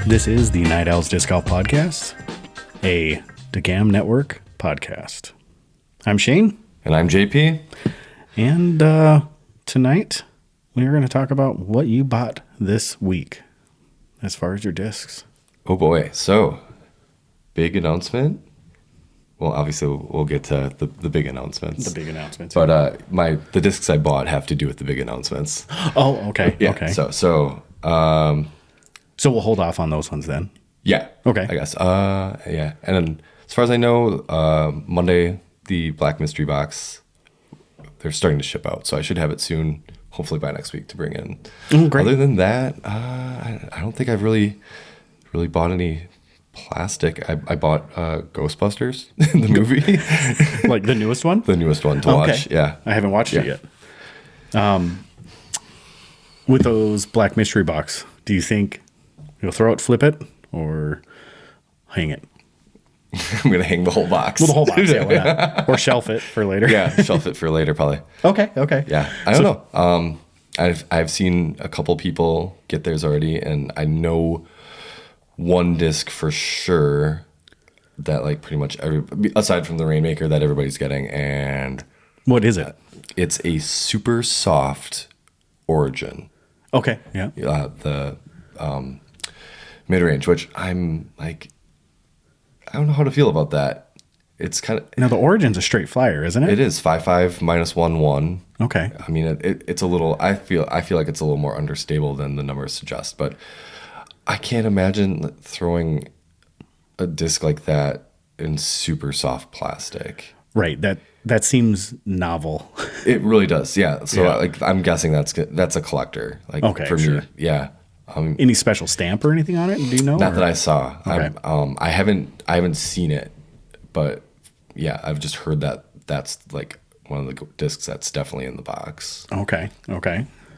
This is the Night Owls Disc Golf Podcast, a DeGam Network podcast. I'm Shane. And I'm JP. And tonight, we're going to talk about what you bought this week as far as your discs. Oh boy. So, big announcement. Well, obviously, we'll get to the big announcements. The big announcements. But the discs I bought have to do with the big announcements. Oh, okay. Yeah. Okay. So we'll hold off on those ones then. Yeah. Okay. I guess. Yeah. And then, as far as I know, Monday, the Black Mystery Box, they're starting to ship out. So I should have it soon, hopefully by next week to bring in. Great. Other than that, I don't think I've really bought any plastic. I bought Ghostbusters, the movie. Like the newest one? The newest one to watch, yeah. I haven't watched it yet. With those Black Mystery Box, do you think you'll throw it, flip it, or hang it? I'm going to hang the whole box. Well, the whole box, yeah, why not? Or shelf it for later. Yeah, shelf it for later, probably. Okay. Yeah, I don't know. I've seen a couple people get theirs already, and I know one disc for sure that like pretty much aside from the Rainmaker that everybody's getting, and What is it? it's a super soft Origin. Okay, yeah. The mid-range, which I'm like, I don't know how to feel about that. It's kind of... Now, the Origin's a straight flyer, isn't it? It is 5.5 minus 1.1. Okay. I mean, it's a little... I feel like it's a little more understable than the numbers suggest, but I can't imagine throwing a disc like that in super soft plastic. Right. That seems novel. It really does, yeah. So Yeah. like, I'm guessing that's a collector. Like Okay, for sure. me, yeah. Any special stamp or anything on it? Do you know? Not that I saw. Okay. I haven't seen it, but yeah, I've just heard that that's like one of the discs that's definitely in the box. Okay.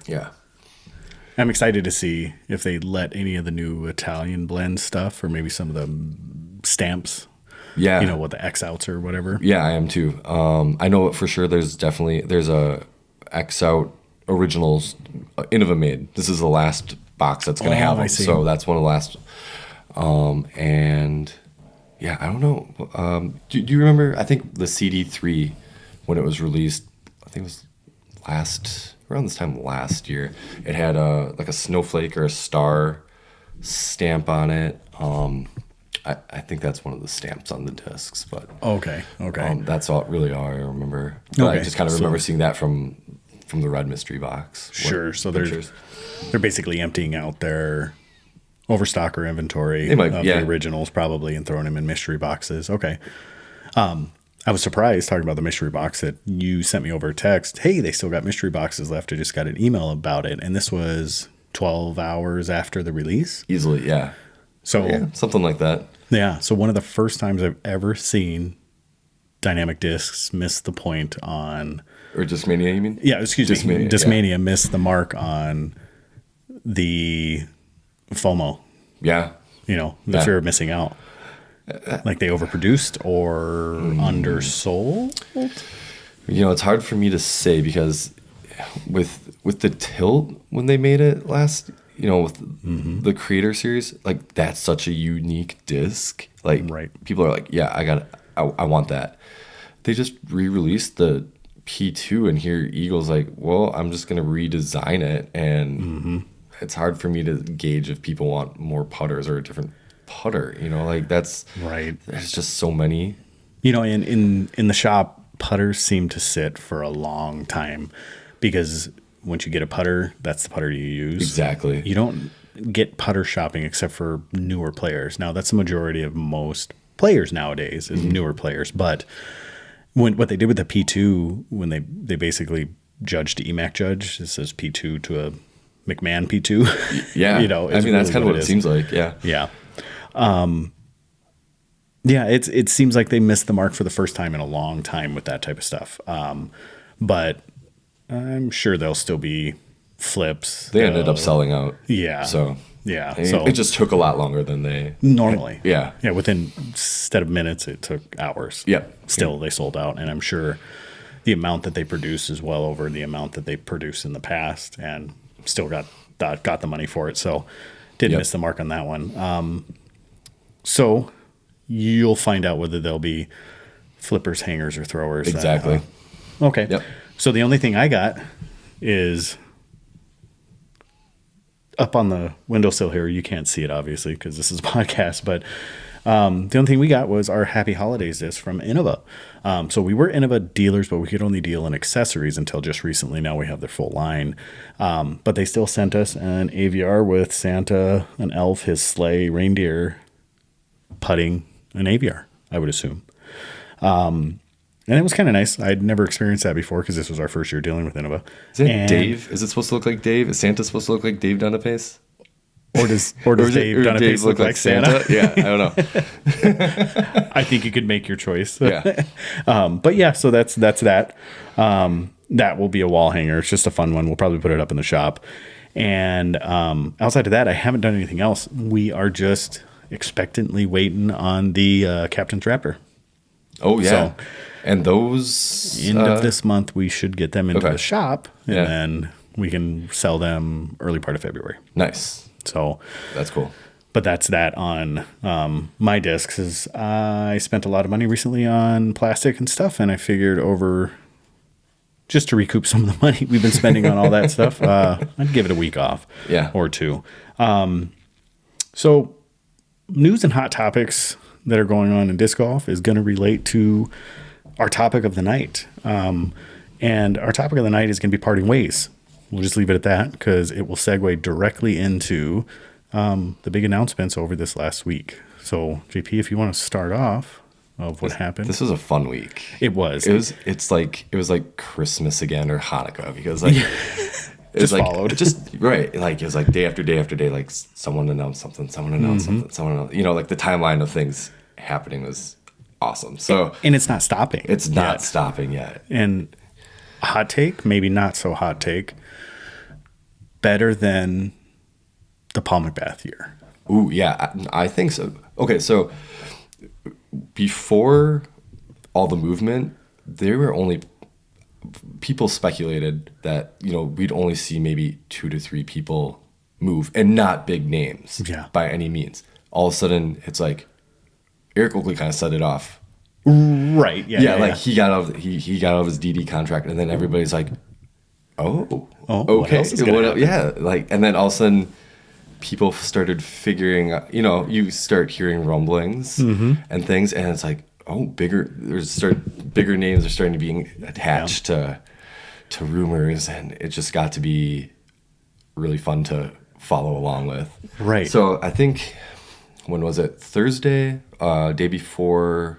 Yeah. I'm excited to see if they let any of the new Italian blend stuff or maybe some of the stamps. Yeah. You know, what the X-outs or whatever. Yeah, I am too. I know for sure there's a X-out Originals Innova made. This is the last box that's going to have I them. see. So that's one of the last. And yeah, I don't know. Do you remember, I think the CD3, when it was released, I think it was around this time last year, it had like a snowflake or a star stamp on it. I think that's one of the stamps on the discs, but Okay. that's all I remember. But I Okay, just kind of remember seeing that from the Red Mystery Box. Sure. So pictures. they're basically emptying out their overstocker inventory They might, of yeah. the originals probably and throwing them in mystery boxes. Okay. I was surprised talking about the mystery box that you sent me over a text. Hey, they still got mystery boxes left. I just got an email about it. And this was 12 hours after the release. Easily, yeah. So Yeah, something like that. yeah. So one of the first times I've ever seen Dynamic Discs miss the point on... Or Discmania, you mean? Yeah, excuse me. Discmania, Discmania missed the mark on the FOMO. Yeah. You know, the Yeah. fear of missing out. Like they overproduced or undersold? You know, it's hard for me to say because with the Tilt when they made it last, you know, with the Creator series, like that's such a unique disc. Like Right. people are like, yeah, I want that. They just re-released the P2 and here Eagle's like, well, I'm just going to redesign it. And it's hard for me to gauge if people want more putters or a different putter, you know, like that's Right. There's just so many. You know, in the shop, putters seem to sit for a long time because once you get a putter, that's the putter you use. Exactly. You don't get putter shopping except for newer players. Now, that's the majority of most players nowadays is newer players. But what they did with the P2, when they basically judged EMAC judge, it says P2 to a McMahon P2. Yeah. You know, I mean, that's really kind of what it is. seems like. Yeah. Yeah. Yeah, it seems like they missed the mark for the first time in a long time with that type of stuff. But I'm sure there'll still be flips. They ended up selling out. Yeah. So Yeah. I mean, So it just took a lot longer than they normally. Yeah. Yeah. Instead of minutes, it took hours. Yep. Still, they sold out. And I'm sure the amount that they produce is well over the amount that they produced in the past and still got the money for it. So Did Yep. miss the mark on that one. So you'll find out whether they'll be flippers, hangers, or throwers. Exactly. Okay. Yep. So the only thing I got is up on the windowsill here. You can't see it, obviously, because this is a podcast, but the only thing we got was our Happy Holidays disc from Innova. So we were Innova dealers, but we could only deal in accessories until just recently. Now we have their full line. But they still sent us an AVR with Santa, an elf, his sleigh, reindeer, putting, an AVR, I would assume. And it was kind of nice. I'd never experienced that before because this was our first year dealing with Innova. Is it Dave? Is it supposed to look like Dave? Is Santa supposed to look like Dave Donapace? Or does Dave Donapace look like Santa? Yeah, I don't know. I think you could make your choice. Yeah. But yeah, so that's that. That will be a wall hanger. It's just a fun one. We'll probably put it up in the shop. And outside of that, I haven't done anything else. We are just expectantly waiting on the Captain's Raptor. Oh, yeah. So, and those... end of this month, we should get them into okay. the shop, and Yeah. then we can sell them early part of February. Nice. So That's cool. but that's that on my discs. Is I spent a lot of money recently on plastic and stuff, and I figured over just to recoup some of the money we've been spending on all that stuff, I'd give it a week off, Yeah. or two. So news and hot topics that are going on in disc golf is going to relate to our topic of the night. And our topic of the night is going to be parting ways. We'll just leave it at that because it will segue directly into the big announcements over this last week. So, JP, if you want to start off of what happened. This was a fun week. It was. It was like Christmas again or Hanukkah because like it was Just like followed. just right. Like it was like day after day after day. Like someone announced something. Someone announced something. Someone announced, like the timeline of things happening was awesome. So And it's not stopping. it's not yet. stopping yet. And hot take, maybe not so hot take, better than the Paul McBath year. Ooh, yeah, I think so. Okay, so before all the movement, there were only people speculated that we'd only see maybe 2 to 3 people move, and not big names, Yeah. by any means. All of a sudden, it's like Eric Oakley kind of set it off. Right. Yeah. Like he got out of he got out of his DD contract, and then everybody's like, "Oh, what okay, else is gonna happen? yeah." Like, and then all of a sudden, people started figuring. You start hearing rumblings and things, and it's like, oh, bigger names are starting to be attached to rumors, and it just got to be really fun to follow along with. Right. So I think, when was it? Thursday, day before.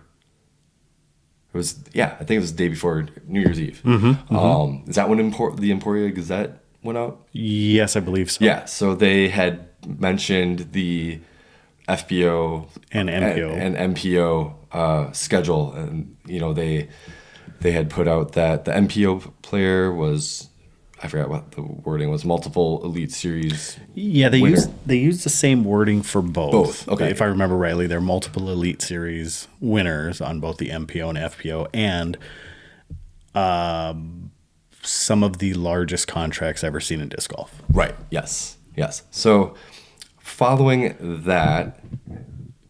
I think it was the day before New Year's Eve. Is that when the Emporia Gazette went out? Yes, I believe so. Yeah, so they had mentioned the FBO And MPO. and MPO schedule, and they had put out that the MPO player was, I forgot what the wording was, multiple Elite Series. Yeah, they winner. used the same wording for both. Both, okay. If I remember rightly, they're multiple Elite Series winners on both the MPO and FPO, and some of the largest contracts ever seen in disc golf. Right. Yes. So, following that,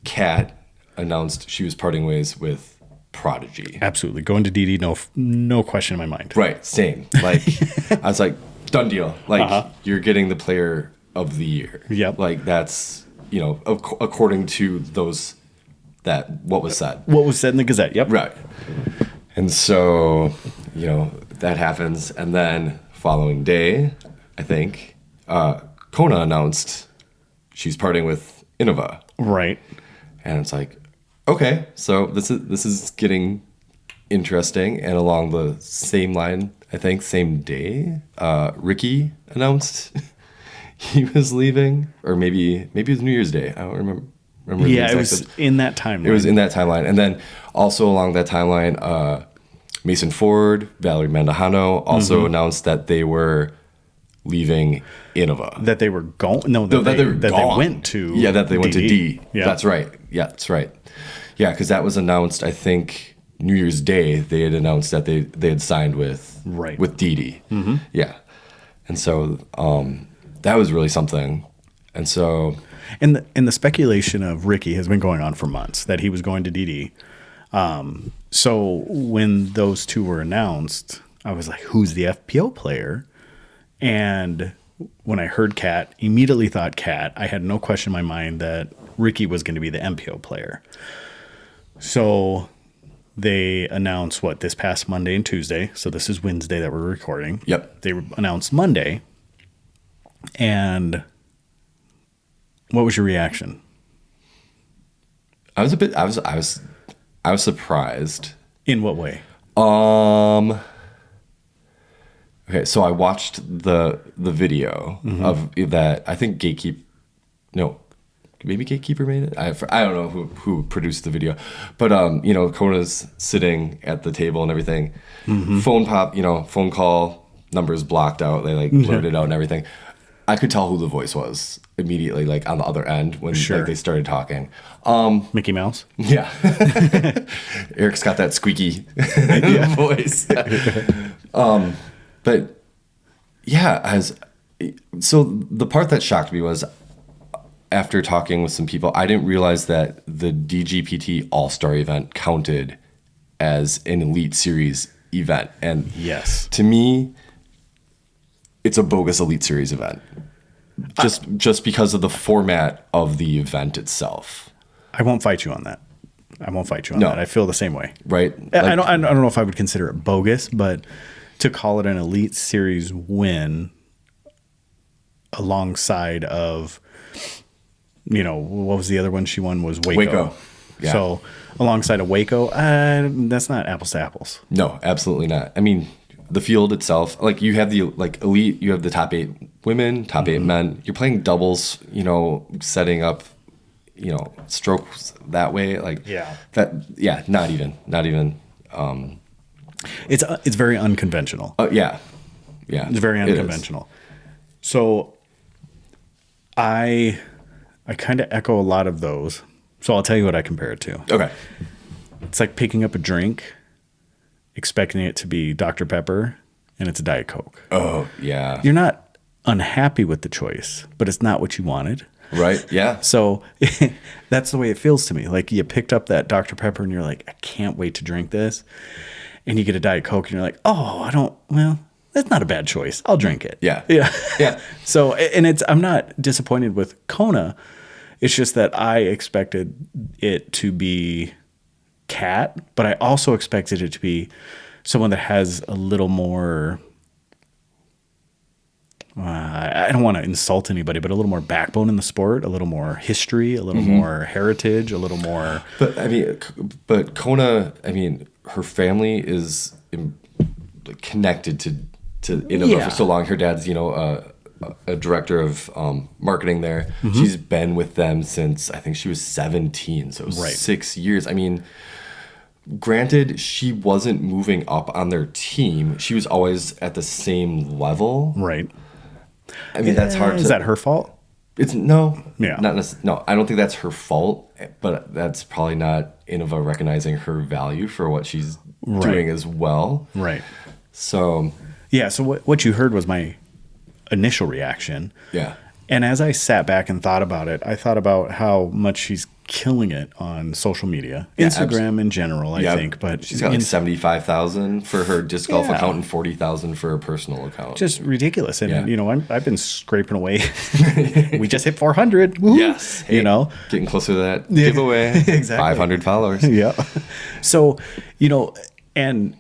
Kat announced she was parting ways with Prodigy. Absolutely, going to DD, no question in my mind. Right. Same. Like, I was like, done deal. Like, you're getting the player of the year. Yep. Like, that's according to what was said. What was said in the Gazette? Yep. Right. And so, that happens. And then following day, I think, Kona announced she's parting with Innova. Right. And it's like, okay, so this is getting interesting. And along the same line, I think, same day, Ricky announced he was leaving, or maybe it was New Year's Day. I don't remember. Yeah, it was in that timeline. It was in that timeline. And then also along that timeline, Mason Ford, Valerie Mandajano also announced that they were leaving Innova. That they were going. No, that they went to. Yeah, that they went to D. Yeah, That's right. Yeah, that's right. Yeah, because that was announced, I think, New Year's Day. They had announced that they had signed with DD. Yeah. And so that was really something. And so, And the speculation of Ricky has been going on for months that he was going to DD. So when those two were announced, I was like, who's the FPO player? And when I heard Cat, immediately thought Cat. I had no question in my mind that Ricky was going to be the MPO player. So they announced this past Monday and Tuesday. So this is Wednesday that we're recording. yep. They announced Monday. And what was your reaction? I was surprised. In what way? Okay, so I watched the video of that. I think maybe Gatekeeper made it. I don't know who produced the video, but Kona's sitting at the table and everything. Phone call, numbers blocked out. They blurred it out and everything. I could tell who the voice was immediately, on the other end when they started talking. Mickey Mouse? Yeah. Eric's got that squeaky voice. But yeah, so the part that shocked me was after talking with some people, I didn't realize that the DGPT All-Star event counted as an Elite Series event. And yes, to me, it's a bogus Elite Series event. Just because of the format of the event itself. I won't fight you on that. That. I feel the same way. Right? I don't know if I would consider it bogus, but to call it an Elite Series win alongside of, what was the other one she won was Waco. Yeah. So alongside of Waco, that's not apples to apples. No, absolutely not. I mean, the field itself, you have the elite, you have the top 8 women, top 8 men. You're playing doubles, setting up, strokes that way. Not even. It's very unconventional. Yeah. It's very unconventional. So I kind of echo a lot of those. So I'll tell you what I compare it to. Okay. It's like picking up a drink, expecting it to be Dr. Pepper, and it's a Diet Coke. Oh, yeah. You're not unhappy with the choice, but it's not what you wanted. Right, yeah. So that's the way it feels to me. You picked up that Dr. Pepper, and you're like, I can't wait to drink this. And you get a Diet Coke, and you're like, that's not a bad choice. I'll drink it. Yeah. Yeah. Yeah. So, and I'm not disappointed with Kona. It's just that I expected it to be Cat, but I also expected it to be someone that has a little more, I don't want to insult anybody, but a little more backbone in the sport, a little more history, a little more heritage, a little more. But Kona, her family is connected to Innova for so long. Her dad's, a director of marketing there. She's been with them since I think she was 17, so 6 years. Granted, she wasn't moving up on their team. She was always at the same level. Right. That's hard. Is that her fault? It's no. Yeah. Not necessarily. No, I don't think that's her fault. But that's probably not Innova recognizing her value for what she's doing as well. Right. So. Yeah. So what you heard was my initial reaction. Yeah. And as I sat back and thought about it, I thought about how much she's killing it on social media, Instagram in general, I think. But she's got 75,000 for her disc golf account and 40,000 for her personal account. Just ridiculous. And I've been scraping away. We just hit 400. Woo-hoo. Yes. Hey, getting closer to that giveaway. Exactly. 500 followers. Yeah. So, and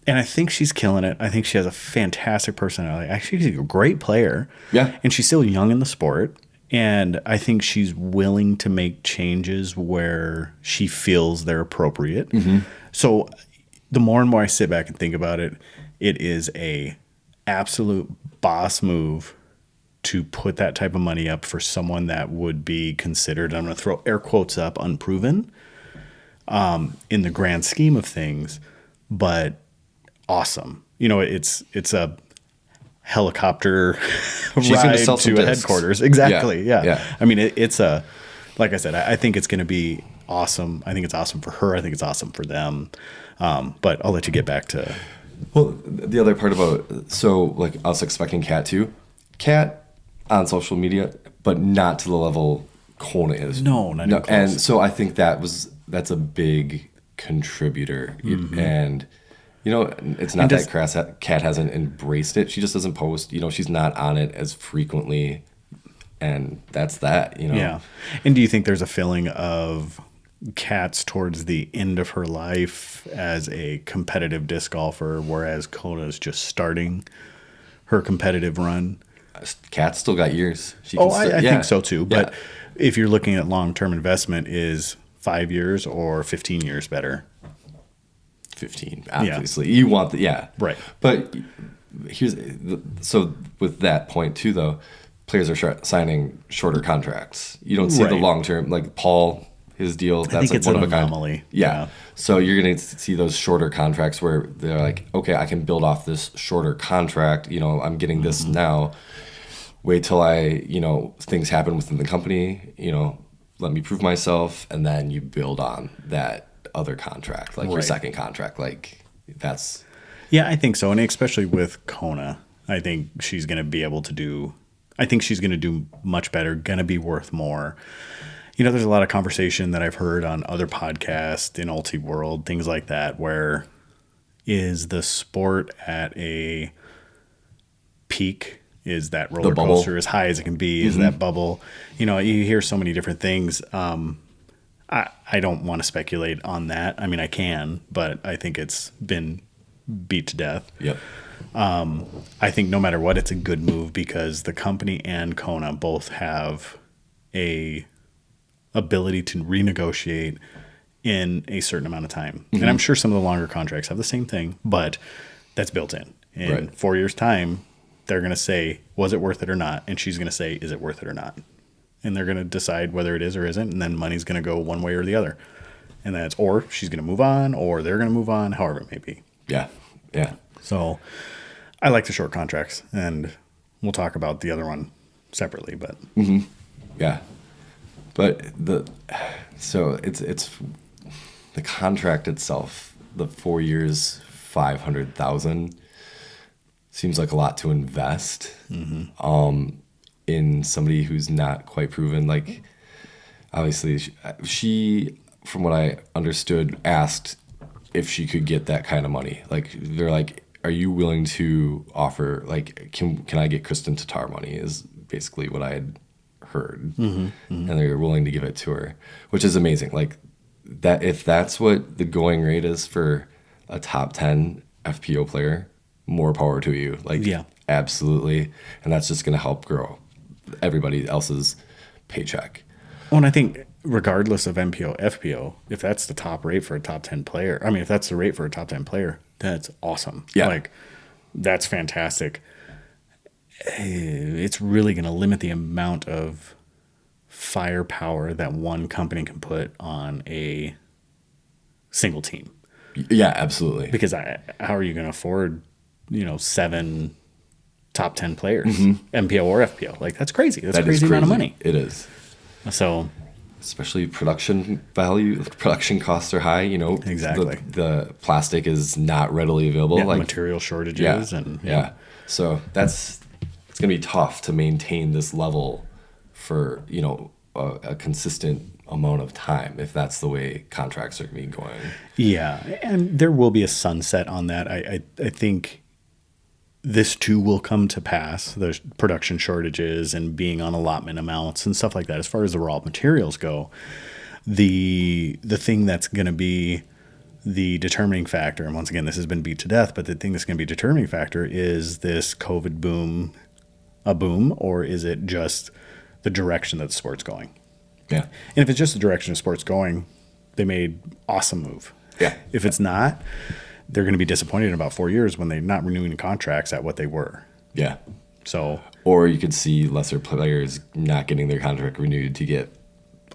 I think she's killing it. I think she has a fantastic personality. Actually, she's a great player. Yeah. And she's still young in the sport. And I think she's willing to make changes where she feels they're appropriate. So the more and more I sit back and think about it, it is a absolute boss move to put that type of money up for someone that would be considered, I'm going to throw air quotes up, unproven in the grand scheme of things, but awesome. It's a helicopter ride to a headquarters. Exactly. Yeah. It's like I said, I think it's going to be awesome. I think it's awesome for her. I think it's awesome for them. But I'll let you get back to. Well, the other part about, us expecting Cat too. Cat on social media, but not to the level Kona is. No, not even close. And so I think that's a big contributor. And, it's not that Kat hasn't embraced it. She just doesn't post. She's not on it as frequently. And that's that, Yeah. And do you think there's a feeling of Kat's towards the end of her life as a competitive disc golfer, whereas Kona's just starting her competitive run? Kat's still got years. I think so too. But if you're looking at long-term investment, is 5 years or 15 years better? 15, obviously. You want Right. But so with that point too, though, players are signing shorter contracts. You don't see the long term, like Paul, his deal. That's I think like it's one an of a kind. anomaly. Yeah. So you're going to see those shorter contracts where they're like, okay, I can build off this shorter contract. I'm getting this now. Wait till things happen within the company. Let me prove myself, and then you build on that other contract, like your second contract. Like that's. Yeah, I think so, and especially with Kona, I think she's going to be able to do. I think she's going to do much better. Going to be worth more. There's a lot of conversation that I've heard on other podcasts in Ulti World, things like that, where is the sport at a peak? Is that roller coaster as high as it can be? Is that bubble? You hear so many different things. I don't want to speculate on that. I mean, I can, but I think it's been beat to death. Yep. I think no matter what, it's a good move because the company and Kona both have a ability to renegotiate in a certain amount of time. And I'm sure some of the longer contracts have the same thing, but that's built in. In 4 years' time, they're going to say, was it worth it or not? And she's going to say, is it worth it or not? And they're going to decide whether it is or isn't. And then money's going to go one way or the other. And that's, or she's going to move on, or they're going to move on, however it may be. Yeah. Yeah. So I like the short contracts, and we'll talk about the other one separately, but yeah. But it's the contract itself, the 4 years, 500,000 seems like a lot to invest in somebody who's not quite proven. Like, obviously, she, from what I understood, asked if she could get that kind of money. Like, they're like, are you willing to offer, like, can I get Kristen Tatar money is basically what I had heard. And they were willing to give it to her, which is amazing. Like, that, if that's what the going rate is for a top 10 FPO player, more power to you. Like, absolutely. And that's just going to help grow everybody else's paycheck. Well, and I think regardless of MPO, FPO, if that's the top rate for a top 10 player, I mean, if that's the rate for a top 10 player, that's awesome. Yeah. Like, that's fantastic. It's really going to limit the amount of firepower that one company can put on a single team. Yeah, absolutely. Because how are you going to afford, 7 top 10 players, MPO or FPO? Like, that's crazy. That's a crazy amount of money. It is. So, especially production value, production costs are high. Exactly. The plastic is not readily available. Yeah, like material shortages So it's going to be tough to maintain this level for a consistent amount of time if that's the way contracts are going to be going. Yeah, and there will be a sunset on that. I think this too will come to pass. There's production shortages and being on allotment amounts and stuff like that. As far as the raw materials go, the thing that's going to be the determining factor, and once again, this has been beat to death, but the thing that's going to be a determining factor is this COVID boom a boom, or is it just the direction that the sport's going? Yeah. And if it's just the direction the sport's going, they made awesome move. Yeah. If it's not, they're going to be disappointed in about 4 years when they're not renewing contracts at what they were. Yeah. So, or you could see lesser players not getting their contract renewed to get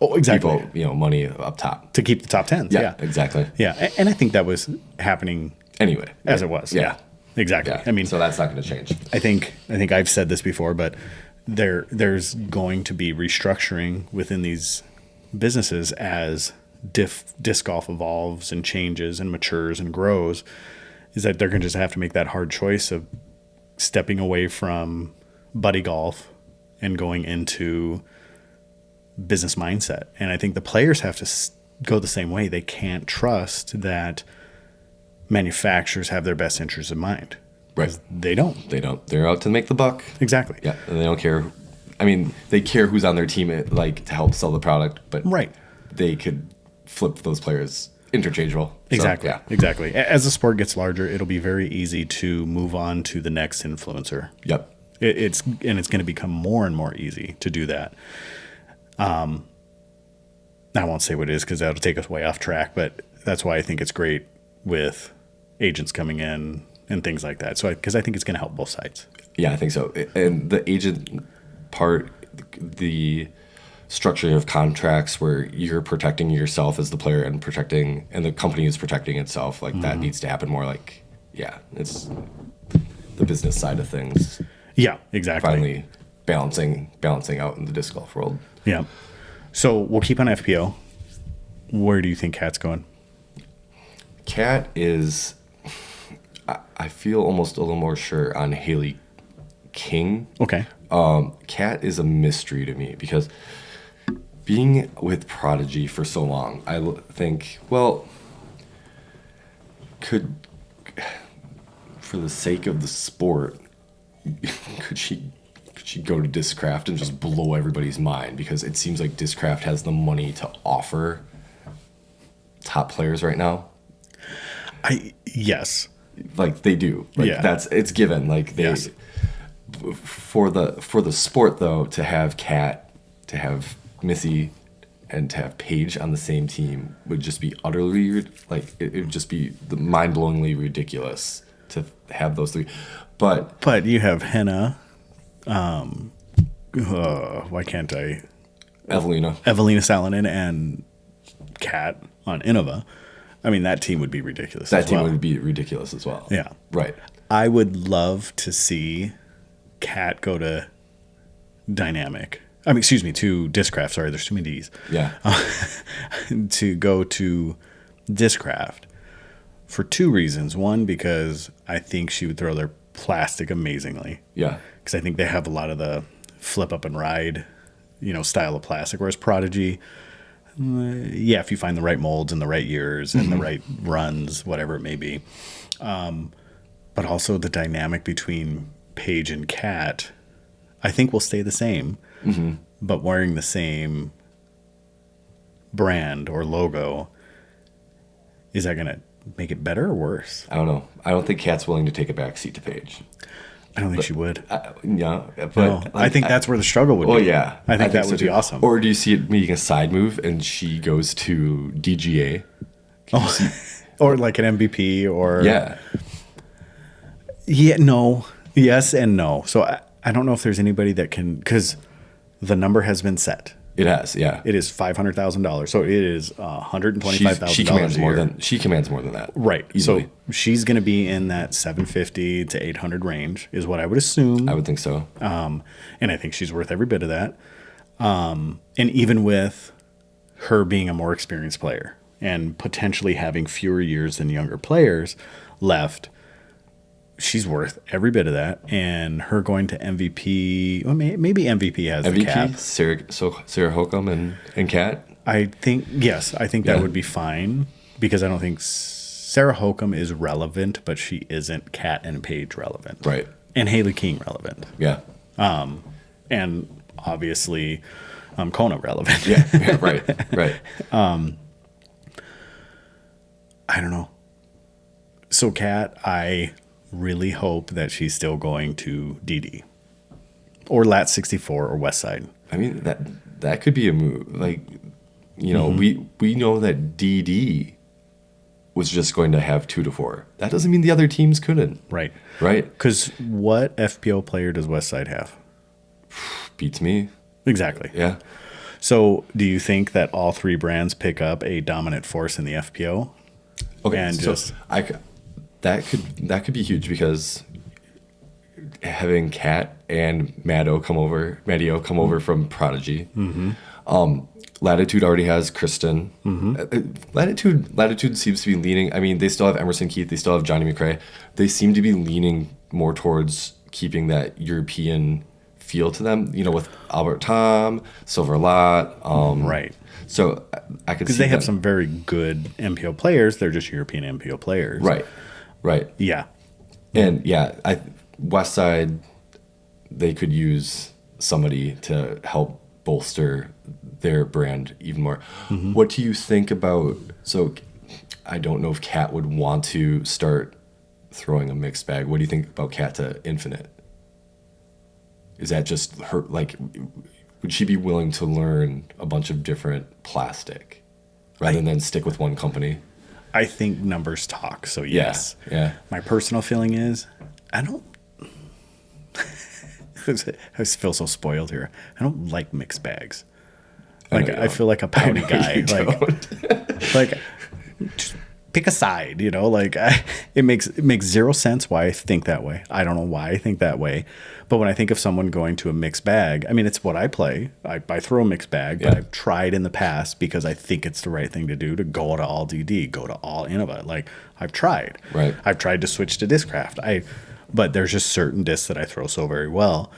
exactly people, money up top to keep the top 10s. Yeah, exactly. Yeah, and I think that was happening anyway as it was. Yeah, exactly. Yeah. I mean, so that's not going to change. I think I've said this before, but there's going to be restructuring within these businesses as disc golf evolves and changes and matures and grows. Is that they're going to just have to make that hard choice of stepping away from buddy golf and going into business mindset. And I think the players have to go the same way. They can't trust that manufacturers have their best interests in mind. Right. They don't. They don't. They're out to make the buck. Exactly. Yeah, and they don't care. I mean, they care who's on their team, like, to help sell the product, but Right. they could flip those players interchangeable. Exactly. So, yeah. Exactly. As the sport gets larger, it'll be very easy to move on to the next influencer. Yep. It's going to become more and more easy to do that. I won't say what it is because that'll take us way off track, but that's why I think it's great with agents coming in and things like that. So, because I think it's going to help both sides. Yeah, I think so. And the agent part, the structure of contracts where you're protecting yourself as the player and the company is protecting itself, like that needs to happen more. Like, yeah, it's the business side of things. Yeah, exactly. Finally balancing out in the disc golf world. Yeah. So we'll keep on FPO. Where do you think Kat's going? Kat is, I feel almost a little more sure on Haley King. Okay. Kat is a mystery to me because being with Prodigy for so long, I think, well, for the sake of the sport, could she go to Discraft and just blow everybody's mind? Because it seems like Discraft has the money to offer top players right now. Yes. Like they do. Like it's given. Like they for the sport though, to have Kat, to have Missy, and to have Paige on the same team would just be utterly like it would just be mind-blowingly ridiculous to have those three. But you have Henna. Why can't I? Evelina Salonen and Kat on Innova. I mean, that team would be ridiculous. That team would be ridiculous as well. Yeah. Right. I would love to see Kat go to Dynamic. I mean, excuse me, to Discraft. Sorry, there's too many D's. Yeah. To go to Discraft for two reasons. One, because I think she would throw their plastic amazingly. Yeah. Because I think they have a lot of the flip up and ride, style of plastic. Whereas Prodigy, if you find the right molds and the right years and the right runs, whatever it may be. But also the dynamic between Paige and Kat, I think will stay the same. Mm-hmm. But wearing the same brand or logo, is that going to make it better or worse? I don't know. I don't think Kat's willing to take a back seat to Paige. I don't think she would. Yeah, but no, I think that's where the struggle would be. Oh yeah, I think that would be awesome. Or do you see it being a side move and she goes to DGA? Or like an MVP or no, yes and no. So I don't know if there's anybody that can, because the number has been set. It has, yeah. It is $500,000. So it is $125,000. She commands more than that. Right. Easily. So she's going to be in that 750 to 800 range, is what I would assume. I would think so. And I think she's worth every bit of that. And even with her being a more experienced player and potentially having fewer years than younger players left, she's worth every bit of that. And her going to MVP, well, maybe MVP has the cap. Sarah Hokum and Kat? I think that would be fine, because I don't think Sarah Hokum is relevant, but she isn't Kat and Paige relevant. Right. And Haley King relevant. Yeah. And obviously Kona relevant. Yeah, right. I don't know. So Kat, I really hope that she's still going to DD or Lat 64 or Westside. I mean, that could be a move. Like, we know that DD was just going to have 2 to 4. That doesn't mean the other teams couldn't. Right. Because what FPO player does Westside have? Beats me. Exactly. Yeah. So do you think that all three brands pick up a dominant force in the FPO? Okay. And that could be huge, because having Kat and Maddie come over from Prodigy. Mm-hmm. Latitude already has Kristen. Mm-hmm. Latitude seems to be leaning. I mean, they still have Emerson Keith. They still have Johnny McRae. They seem to be leaning more towards keeping that European feel to them, with Albert Tom, Silver Lot. Right. So I could see Because they have them- some very good MPO players. They're just European MPO players. Right. Yeah. And yeah, West Side, they could use somebody to help bolster their brand even more. What do you think about, so I don't know if Kat would want to start throwing a mixed bag. What do you think about Kat to Infinite? Is that just her, like, would she be willing to learn a bunch of different plastic rather than stick with one company? I think numbers talk. So yes. Yeah. My personal feeling is I don't. I feel so spoiled here. I don't like mixed bags. Like I feel like a pouty guy. Like just pick a side. Like it makes zero sense why I think that way. I don't know why I think that way. But when I think of someone going to a mixed bag, I mean, it's what I play. I throw a mixed bag, but I've tried in the past because I think it's the right thing to do to go to all DD, go to all Innova. Like I've tried. Right. I've tried to switch to Discraft. But there's just certain discs that I throw so very well.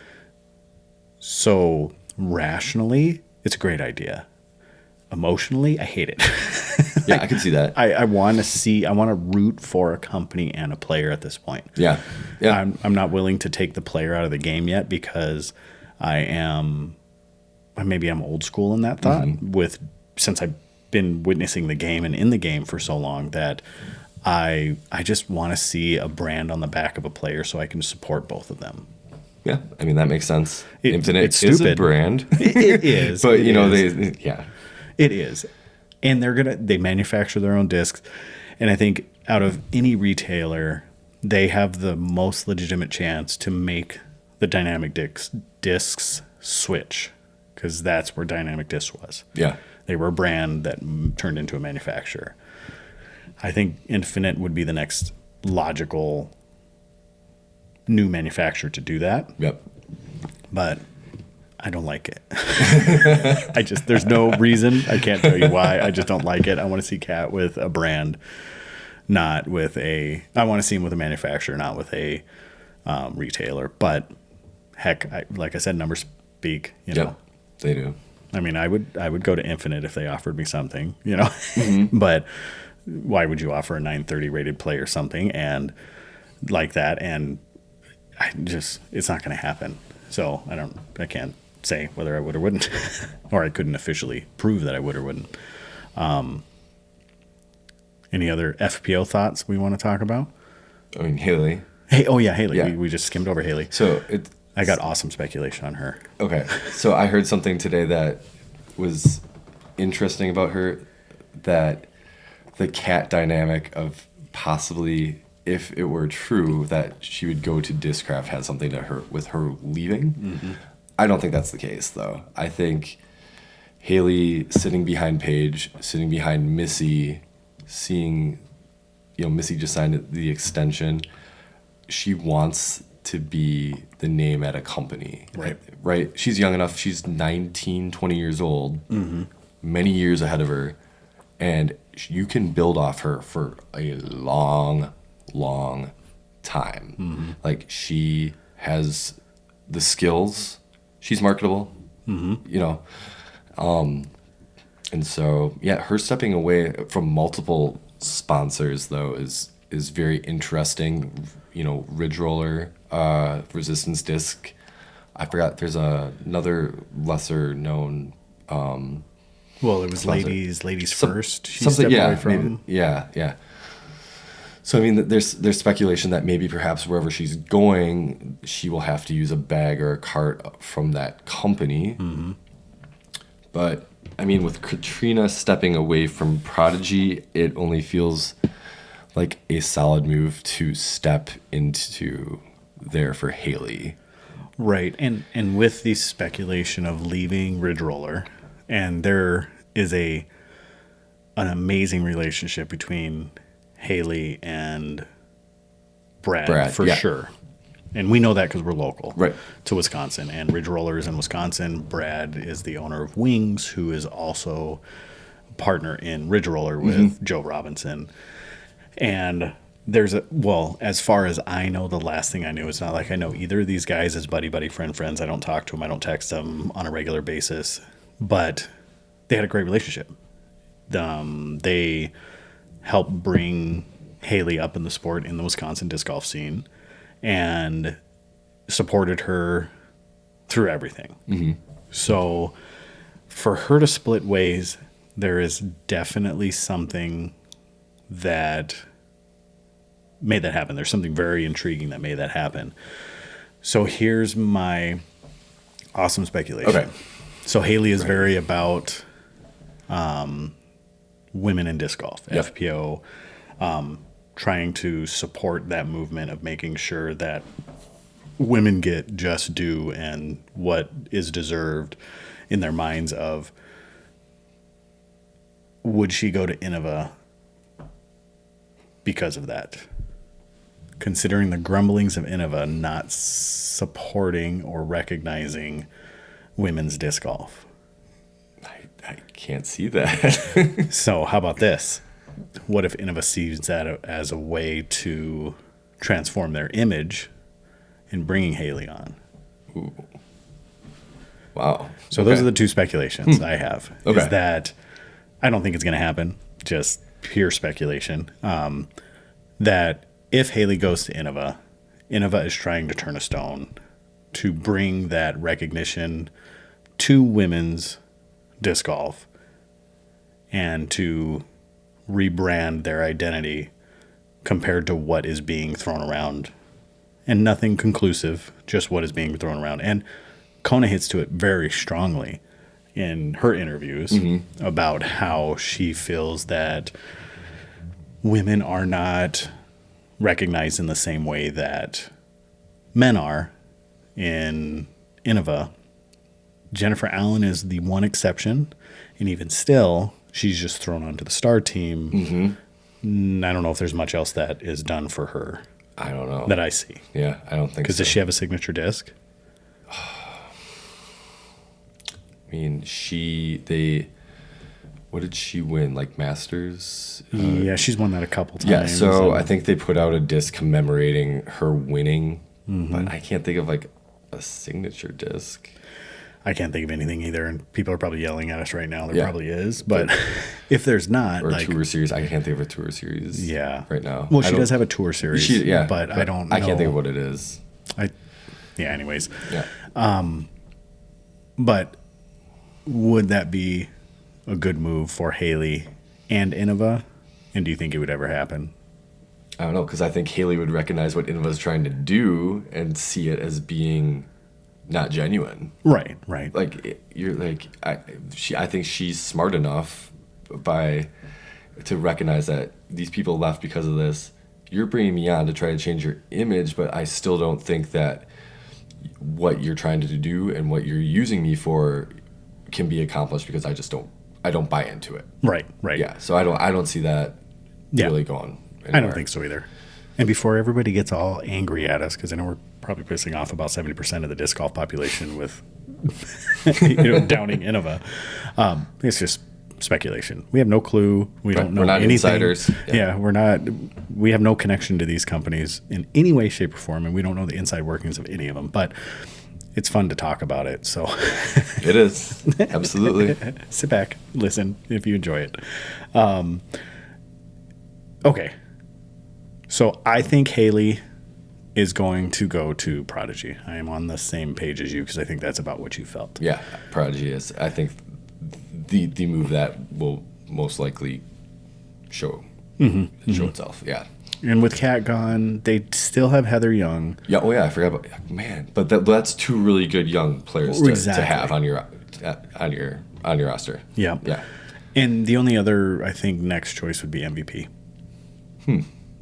So rationally, it's a great idea. Emotionally, I hate it. Yeah, I can see that. I want to root for a company and a player at this point. Yeah. I'm not willing to take the player out of the game yet because maybe I'm old school in that thought since I've been witnessing the game and in the game for so long that I just want to see a brand on the back of a player so I can support both of them. Yeah, I mean, that makes sense. Infinite it's is a stupid. brand. It is. But, It is. And they manufacture their own discs. And I think out of any retailer, they have the most legitimate chance to make the dynamic discs switch because that's where dynamic disc was. Yeah. They were a brand that turned into a manufacturer. I think Infinite would be the next logical new manufacturer to do that. Yep. But I don't like it. There's no reason. I can't tell you why. I just don't like it. I want to see Cat with a brand, not with I want to see him with a manufacturer, not with a retailer. But heck, like I said, numbers speak, Yep, they do. I mean, I would go to Infinite if they offered me something, But why would you offer a 930 rated play or something and like that? And it's not going to happen. So I can't say whether I would or wouldn't, or I couldn't officially prove that I would or wouldn't. Any other FPO thoughts we want to talk about? I mean, Haley. Haley. Yeah. We just skimmed over Haley. So I got awesome speculation on her. Okay. So I heard something today that was interesting about her, that the Cat dynamic of possibly, if it were true, that she would go to Discraft had something to her with her leaving. I don't think that's the case, though. I think Haley sitting behind Paige, sitting behind Missy, seeing, Missy just signed the extension. She wants to be the name at a company. Right? She's young enough. She's 19, 20 years old, many years ahead of her. And you can build off her for a long time. Like, she has the skills. She's marketable, And so, her stepping away from multiple sponsors, though, is very interesting. Ridge Roller, Resistance Disc. I forgot, there's another lesser known. Well, it was ladies first. She Something, stepped away from. Yeah. So I mean, there's speculation that maybe perhaps wherever she's going, she will have to use a bag or a cart from that company. But I mean, with Katrina stepping away from Prodigy, it only feels like a solid move to step into there for Haley. Right, and with the speculation of leaving Ridge Roller, and there is an amazing relationship between Haley and Brad for sure. And we know that because we're local to Wisconsin. And Ridge Roller is in Wisconsin. Brad is the owner of Wings, who is also a partner in Ridge Roller with Joe Robinson. And as far as I know, the last thing I knew, it's not like I know either of these guys as buddy, friends. I don't talk to them. I don't text them on a regular basis, but they had a great relationship. They helped bring Haley up in the sport in the Wisconsin disc golf scene and supported her through everything. Mm-hmm. So for her to split ways, there is definitely something that made that happen. There's something very intriguing that made that happen. So here's my awesome speculation. Okay. So Haley is very about women in disc golf, Yep. FPO, trying to support that movement of making sure that women get just due and what is deserved in their minds of, would she go to Innova because of that? Considering the grumblings of Innova not supporting or recognizing women's disc golf. I can't see that. So how about this? What if Innova sees that as a way to transform their image in bringing Haley on? Ooh. Wow. So those are the two speculations I have. Okay. Is that I don't think it's going to happen, just pure speculation, that if Haley goes to Innova, Innova is trying to turn a stone to bring that recognition to women's disc golf and to rebrand their identity compared to what is being thrown around. And nothing conclusive, just what is being thrown around. And Kona hits to it very strongly in her interviews about how she feels that women are not recognized in the same way that men are in Innova. Jennifer Allen is the one exception, and even still, she's just thrown onto the star team. I don't know if there's much else that is done for her. I don't know. That I see. Yeah, I don't think so. Because does she have a signature disc? I mean, what did she win? Like Masters? Yeah, she's won that a couple times. Yeah, so I think they put out a disc commemorating her winning, but I can't think of like a signature disc. I can't think of anything either, and people are probably yelling at us right now. There probably is, but if there's not, or like, a tour series, I can't think of a tour series. Yeah, right now. Well, she does have a tour series. But I don't know. I can't think of what it is. Anyways. Yeah. But would that be a good move for Haley and Innova? And do you think it would ever happen? I don't know, because I think Haley would recognize what Innova is trying to do and see it as being not genuine. Right. Like you're like I think she's smart enough to recognize that these people left because of this. You're bringing me on to try to change your image, but I still don't think that what you're trying to do and what you're using me for can be accomplished because I don't buy into it. Right. Yeah. So I don't see that really going anywhere. I don't think so either. And before everybody gets all angry at us, because I know we're probably pissing off about 70% of the disc golf population with downing Innova, it's just speculation. We have no clue. We don't know We're not anything. insiders. Yeah, we're not. We have no connection to these companies in any way, shape, or form, and we don't know the inside workings of any of them. But it's fun to talk about it. So it is. Absolutely. Sit back, listen if you enjoy it. Okay. So I think Haley is going to go to Prodigy. I am on the same page as you because I think that's about what you felt. Yeah, Prodigy is. I think the move that will most likely show itself. Yeah. And with Kat gone, they still have Heather Young. Yeah. Oh yeah, I forgot about man. But that's two really good young players to have on your roster. Yeah. Yeah. And the only other I think next choice would be MVP.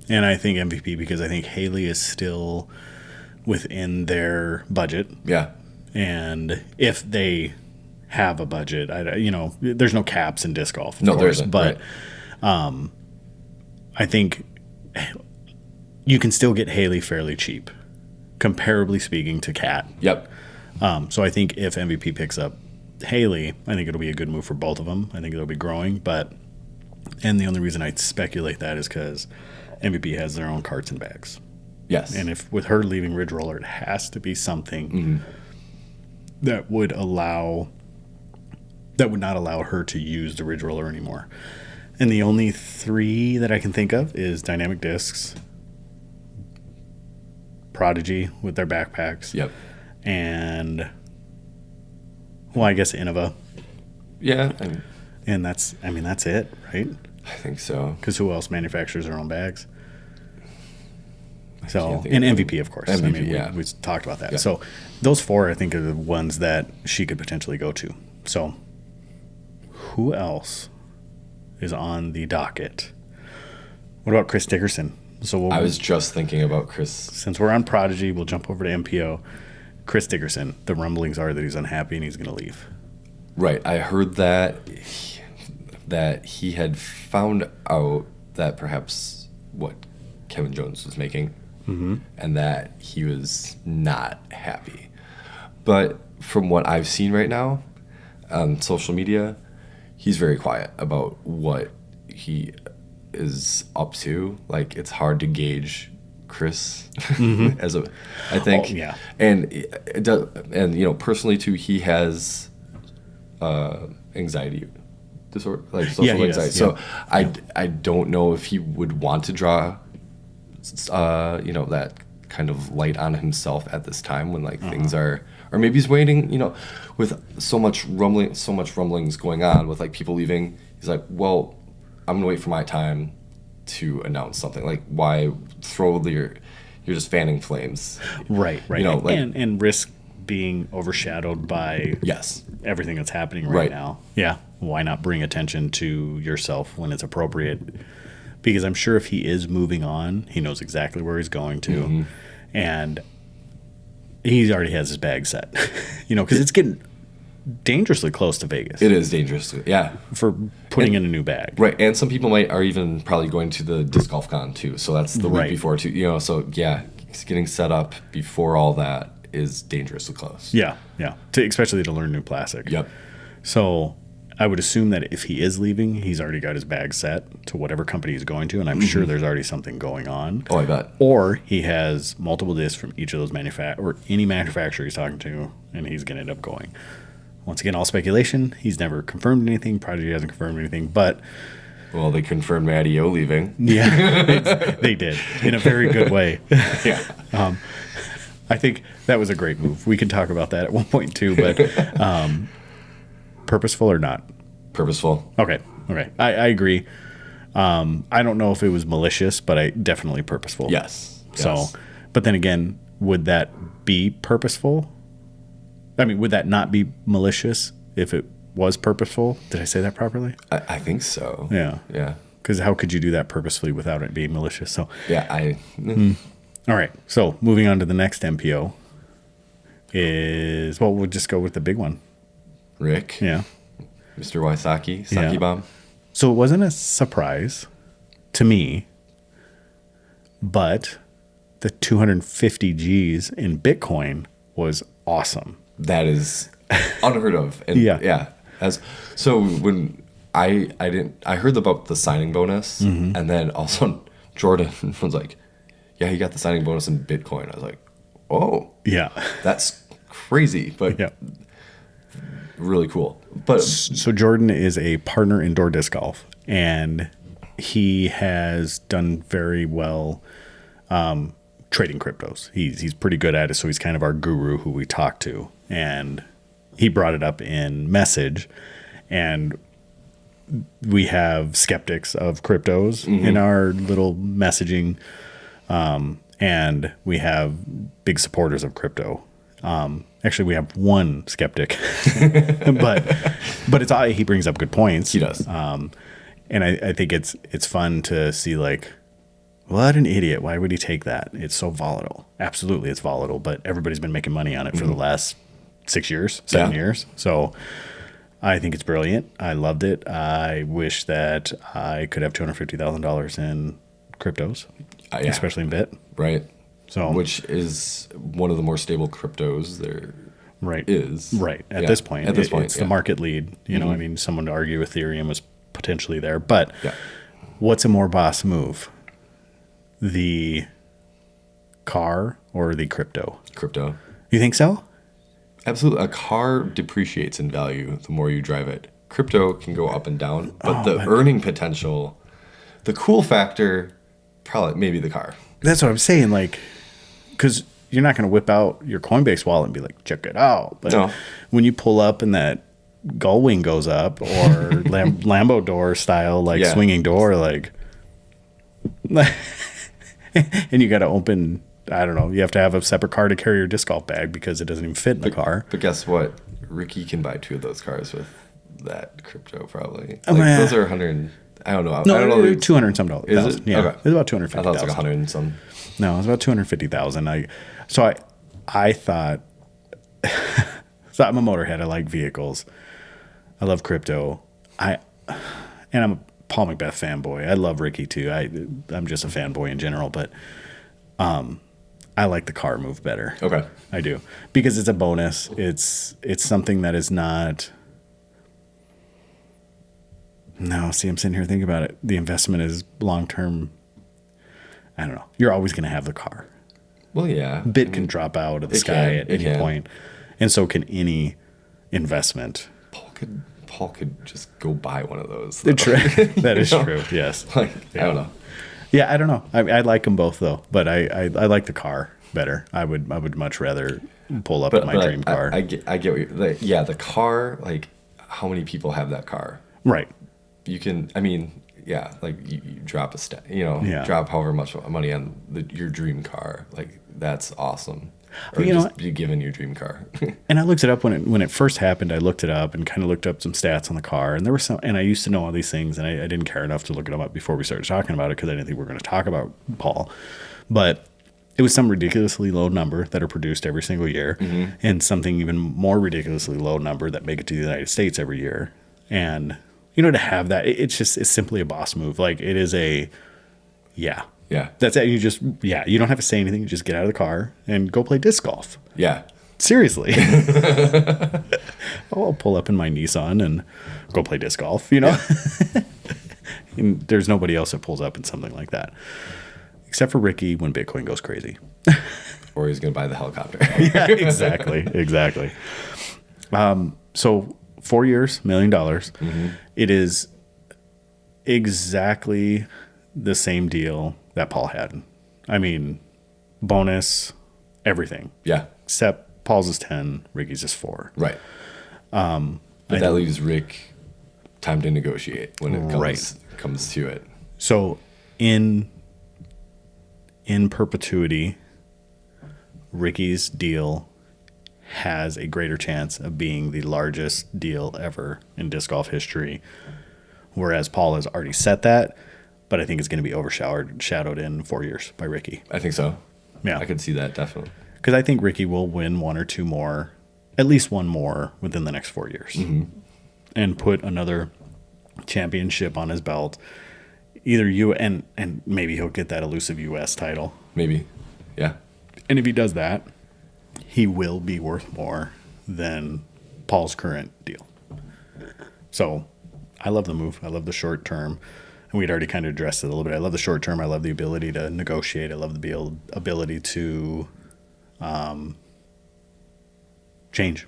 And I think MVP because I think Haley is still within their budget. Yeah. And if they have a budget, there's no caps in disc golf, of course, there isn't. But right. I think you can still get Haley fairly cheap, comparably speaking to Kat. Yep. So I think if MVP picks up Haley, I think it'll be a good move for both of them. I think it'll be growing, and the only reason I speculate that is because MVP has their own carts and bags. Yes. And if with her leaving Ridge Roller, it has to be something that would not allow her to use the Ridge Roller anymore. And the only 3 that I can think of is Dynamic Discs, Prodigy with their backpacks, Yep. and I guess Innova. Yeah. And that's it, right? I think so. Because who else manufactures their own bags? So, can't think and of MVP, of course. MVP, we talked about that. Yeah. So, those 4, I think, are the ones that she could potentially go to. So, who else is on the docket? What about Chris Dickerson? So, I was just thinking about Chris. since we're on Prodigy, we'll jump over to MPO. Chris Dickerson, the rumblings are that he's unhappy and he's going to leave. Right. I heard that he had found out that perhaps what Kevin Jones was making, and that he was not happy. But from what I've seen right now on social media, he's very quiet about what he is up to. Like, it's hard to gauge Chris I think. Oh, yeah. And it does, and personally too, he has anxiety disorder, like social Yeah, he anxiety. does, So yeah. I don't know if he would want to draw that kind of light on himself at this time when things are, or maybe he's waiting, with so much rumblings going on with people leaving. He's like, well, I'm gonna wait for my time to announce something. Like, why throw you're just fanning flames, Right. Like, and risk being overshadowed by yes, everything that's happening right Right. now. Yeah. Why not bring attention to yourself when it's appropriate? Because I'm sure if he is moving on, he knows exactly where he's going to. And he already has his bag set, because it's getting dangerously close to Vegas it is dangerous. Yeah, for putting in a new bag. right. And some people are even probably going to the disc golf con too. So that's the Right. week before too. So yeah, getting set up before all that is dangerously close. Yeah. Especially to learn new plastic. Yep. So I would assume that if he is leaving, he's already got his bag set to whatever company he's going to, and I'm sure there's already something going on. Oh, I bet. Or he has multiple discs from each of those or any manufacturer he's talking to, and he's going to end up going. Once again, all speculation. He's never confirmed anything. Prodigy hasn't confirmed anything, but Well, they confirmed Matty O leaving. yeah, they did in a very good way. Yeah. I think that was a great move. We can talk about that at one point too, but purposeful or not? Purposeful. Okay. I agree. I don't know if it was malicious, but definitely purposeful. Yes. So, but then again, would that be purposeful? I mean, would that not be malicious if it was purposeful? Did I say that properly? I think so. Yeah. Yeah. Because how could you do that purposefully without it being malicious? So, Yeah. all right. So, moving on to the next MPO is, we'll just go with the big one. Rick. Yeah. Mr. Wysocki. Saki Yeah. Bomb. So it wasn't a surprise to me, but the 250 G's in Bitcoin was awesome. That is unheard of. And Yeah. So when I heard about the signing bonus, and then also Jordan was like, yeah, he got the signing bonus in Bitcoin. I was like, oh, Yeah. that's crazy, but Yeah. really cool. But So Jordan is a partner in Door Disc Golf, and he has done very well trading cryptos. He's pretty good at it, so he's kind of our guru who we talk to. And he brought it up in message, and we have skeptics of cryptos in our little messaging, and we have big supporters of crypto. Actually, we have one skeptic, but he brings up good points. he does. And I think it's fun to see, like, what an idiot. Why would he take that? It's so volatile. Absolutely, it's volatile, but everybody's been making money on it for the last 7 years. So I think it's brilliant. I loved it. I wish that I could have $250,000 in cryptos, Yeah. especially in Bit. Right. So Which is one of the more stable cryptos there right is. right at Yeah. this point. At this point, it's yeah. the market lead. I mean, someone to argue Ethereum was potentially there, but Yeah. what's a more boss move? the car or the crypto? Crypto. You think so? Absolutely. A car depreciates in value the more you drive it. Crypto can go up and down, but the earning potential, the cool factor, probably maybe the car. That's what I'm saying. Like, because you're not going to whip out your Coinbase wallet and be like, check it out. But No. when you pull up and that gull wing goes up or Lambo door style, like swinging door, like, and you got to open, I don't know, you have to have a separate car to carry your disc golf bag because it doesn't even fit in the car. But guess what? Ricky can buy 2 of those cars with that crypto probably. Like, those are 100. I don't know. No, I don't know. 200 and some dollars. Is it? Yeah, Okay. it was about 250,000. I thought it was like 100 and some. No, it was about 250,000. I thought. So I'm a motorhead. I like vehicles. I love crypto. And I'm a Paul Macbeth fanboy. I love Ricky too. I'm just a fanboy in general, but I like the car move better. Okay. I do, because it's a bonus. It's something that is not. No, see, I'm sitting here thinking about it. The investment is long term. I don't know. You're always going to have the car. Well, yeah. Bit can drop out of the sky at any point, and so can any investment. Paul could just go buy one of those. That is true. Yes. Like, I don't know. Yeah, I don't know. I like them both though, but I like the car better. I would much rather pull up in my dream car. I get what you're like. Yeah, the car. Like, how many people have that car? Right. You can. I mean, yeah. Like you drop drop however much money on your dream car. Like, that's awesome. Or just be given your dream car. And I looked it up when it first happened. I looked it up and kind of looked up some stats on the car, and there were some. And I used to know all these things, and I didn't care enough to look them up before we started talking about it because I didn't think we were going to talk about Paul. But it was some ridiculously low number that are produced every single year, and something even more ridiculously low number that make it to the United States every year. And to have that, it's simply a boss move. Like, it is a, yeah. Yeah. That's it. You don't have to say anything. You just get out of the car and go play disc golf. Yeah. Seriously. I'll pull up in my Nissan and go play disc golf, Yeah. And there's nobody else that pulls up in something like that. Except for Ricky when Bitcoin goes crazy. Or he's going to buy the helicopter. Yeah, exactly. So 4 years, $1 million. It is exactly the same deal that Paul had. I mean, bonus, everything. Yeah. Except Paul's is 10, Ricky's is 4. Right. But that leaves Rick time to negotiate when it comes to it. So in perpetuity, Ricky's deal has a greater chance of being the largest deal ever in disc golf history, whereas Paul has already set that. But I think it's going to be overshadowed in 4 years by Ricky. I think so. Yeah. I could see that, definitely. Because I think Ricky will win 1 or 2 more, at least 1 more within the next 4 years. And put another championship on his belt. Either and maybe he'll get that elusive U.S. title. Maybe. Yeah. And if he does that, he will be worth more than Paul's current deal. So I love the move. I love the short term. And we'd already kind of addressed it a little bit. I love the short term. I love the ability to negotiate. I love the ability to change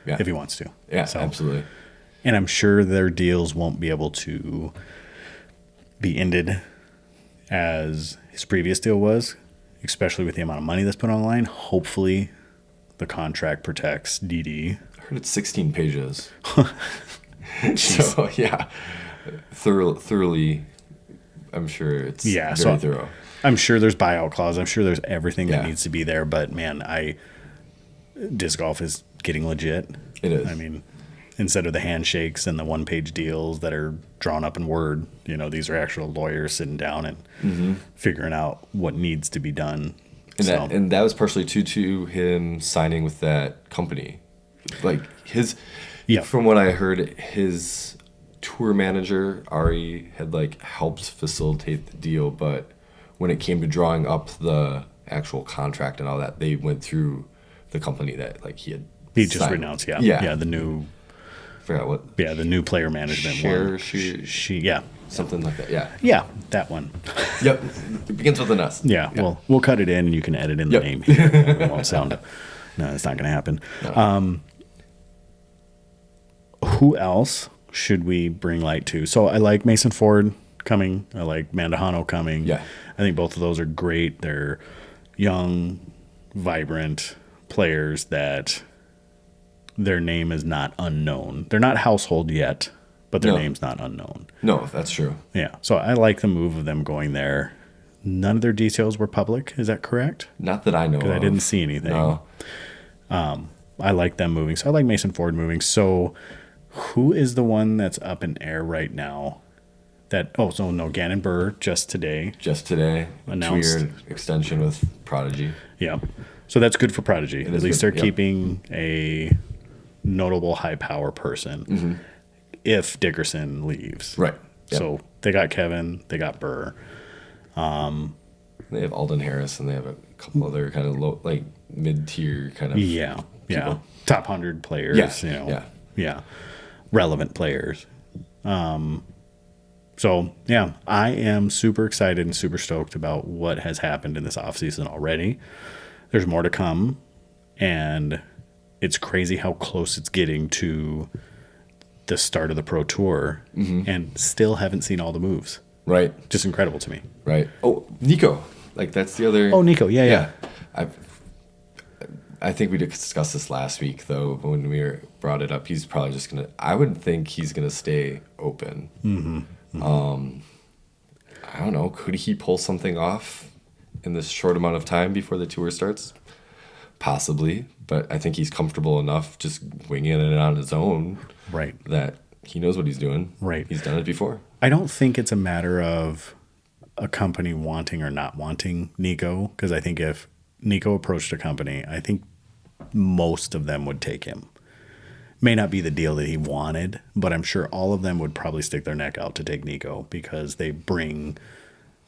if he wants to. Yeah, absolutely. And I'm sure their deals won't be able to be ended as his previous deal was, especially with the amount of money that's put on the line. Hopefully the contract protects DD. I heard it's 16 pages. So, yeah. Thoroughly, I'm sure it's very thorough. I'm sure there's buyout clause. I'm sure there's everything that needs to be there. But man, disc golf is getting legit. It is. I mean, instead of the handshakes and the one-page deals that are drawn up in Word, these are actual lawyers sitting down and figuring out what needs to be done. And that was partially to him signing with that company. Like from what I heard, his tour manager Ari had helped facilitate the deal, but when it came to drawing up the actual contract and all that, they went through the company that he just renounced. The new forgot what. Yeah, the new player management Share, one. she, Yeah. something like that. Yeah. Yeah, that one. Yep. It begins with an S. Yeah, well, we'll cut it in and you can edit in the Yep. name here. It won't sound. No, it's not going to happen. No. Who else should we bring light to? So I like Mason Ford coming. I like Mandahano coming. Yeah. I think both of those are great. They're young, vibrant players that their name is not unknown. They're not household yet, but their No. name's not unknown. No, that's true. Yeah. So I like the move of them going there. None of their details were public. Is that correct? Not that I know of. I didn't see anything. No. I like them moving. So I like Mason Ford moving. So who is the one that's up in air right now? Gannon Burr just today. Just today, Announced. 2-year extension with Prodigy. Yeah. So that's good for Prodigy. At is least good, they're yep. keeping a notable high power person if Dickerson leaves. Right. Yep. So they got Kevin, they got Burr. They have Alden Harris, and they have a couple other kind of low, like mid-tier kind of. Yeah. people. Top 100 players. Yeah, yeah. Relevant players. So, yeah, I am super excited and super stoked about what has happened in this offseason already. There's more to come, and it's crazy how close it's getting to the start of the Pro Tour, and still haven't seen all the moves. Right. Just incredible to me. Right. Oh, Nico. Like, that's the other. Oh, Nico. Yeah. I think we discussed this last week, though, when we brought it up. He's probably just going to, I would think he's going to stay open. I don't know. Could he pull something off in this short amount of time before the tour starts? Possibly. But I think he's comfortable enough just winging it on his own. Right. That he knows what he's doing. Right. He's done it before. I don't think it's a matter of a company wanting or not wanting Nico, because I think if Nico approached a company, I think most of them would take him. May not be the deal that he wanted, but I'm sure all of them would probably stick their neck out to take Nico because it brings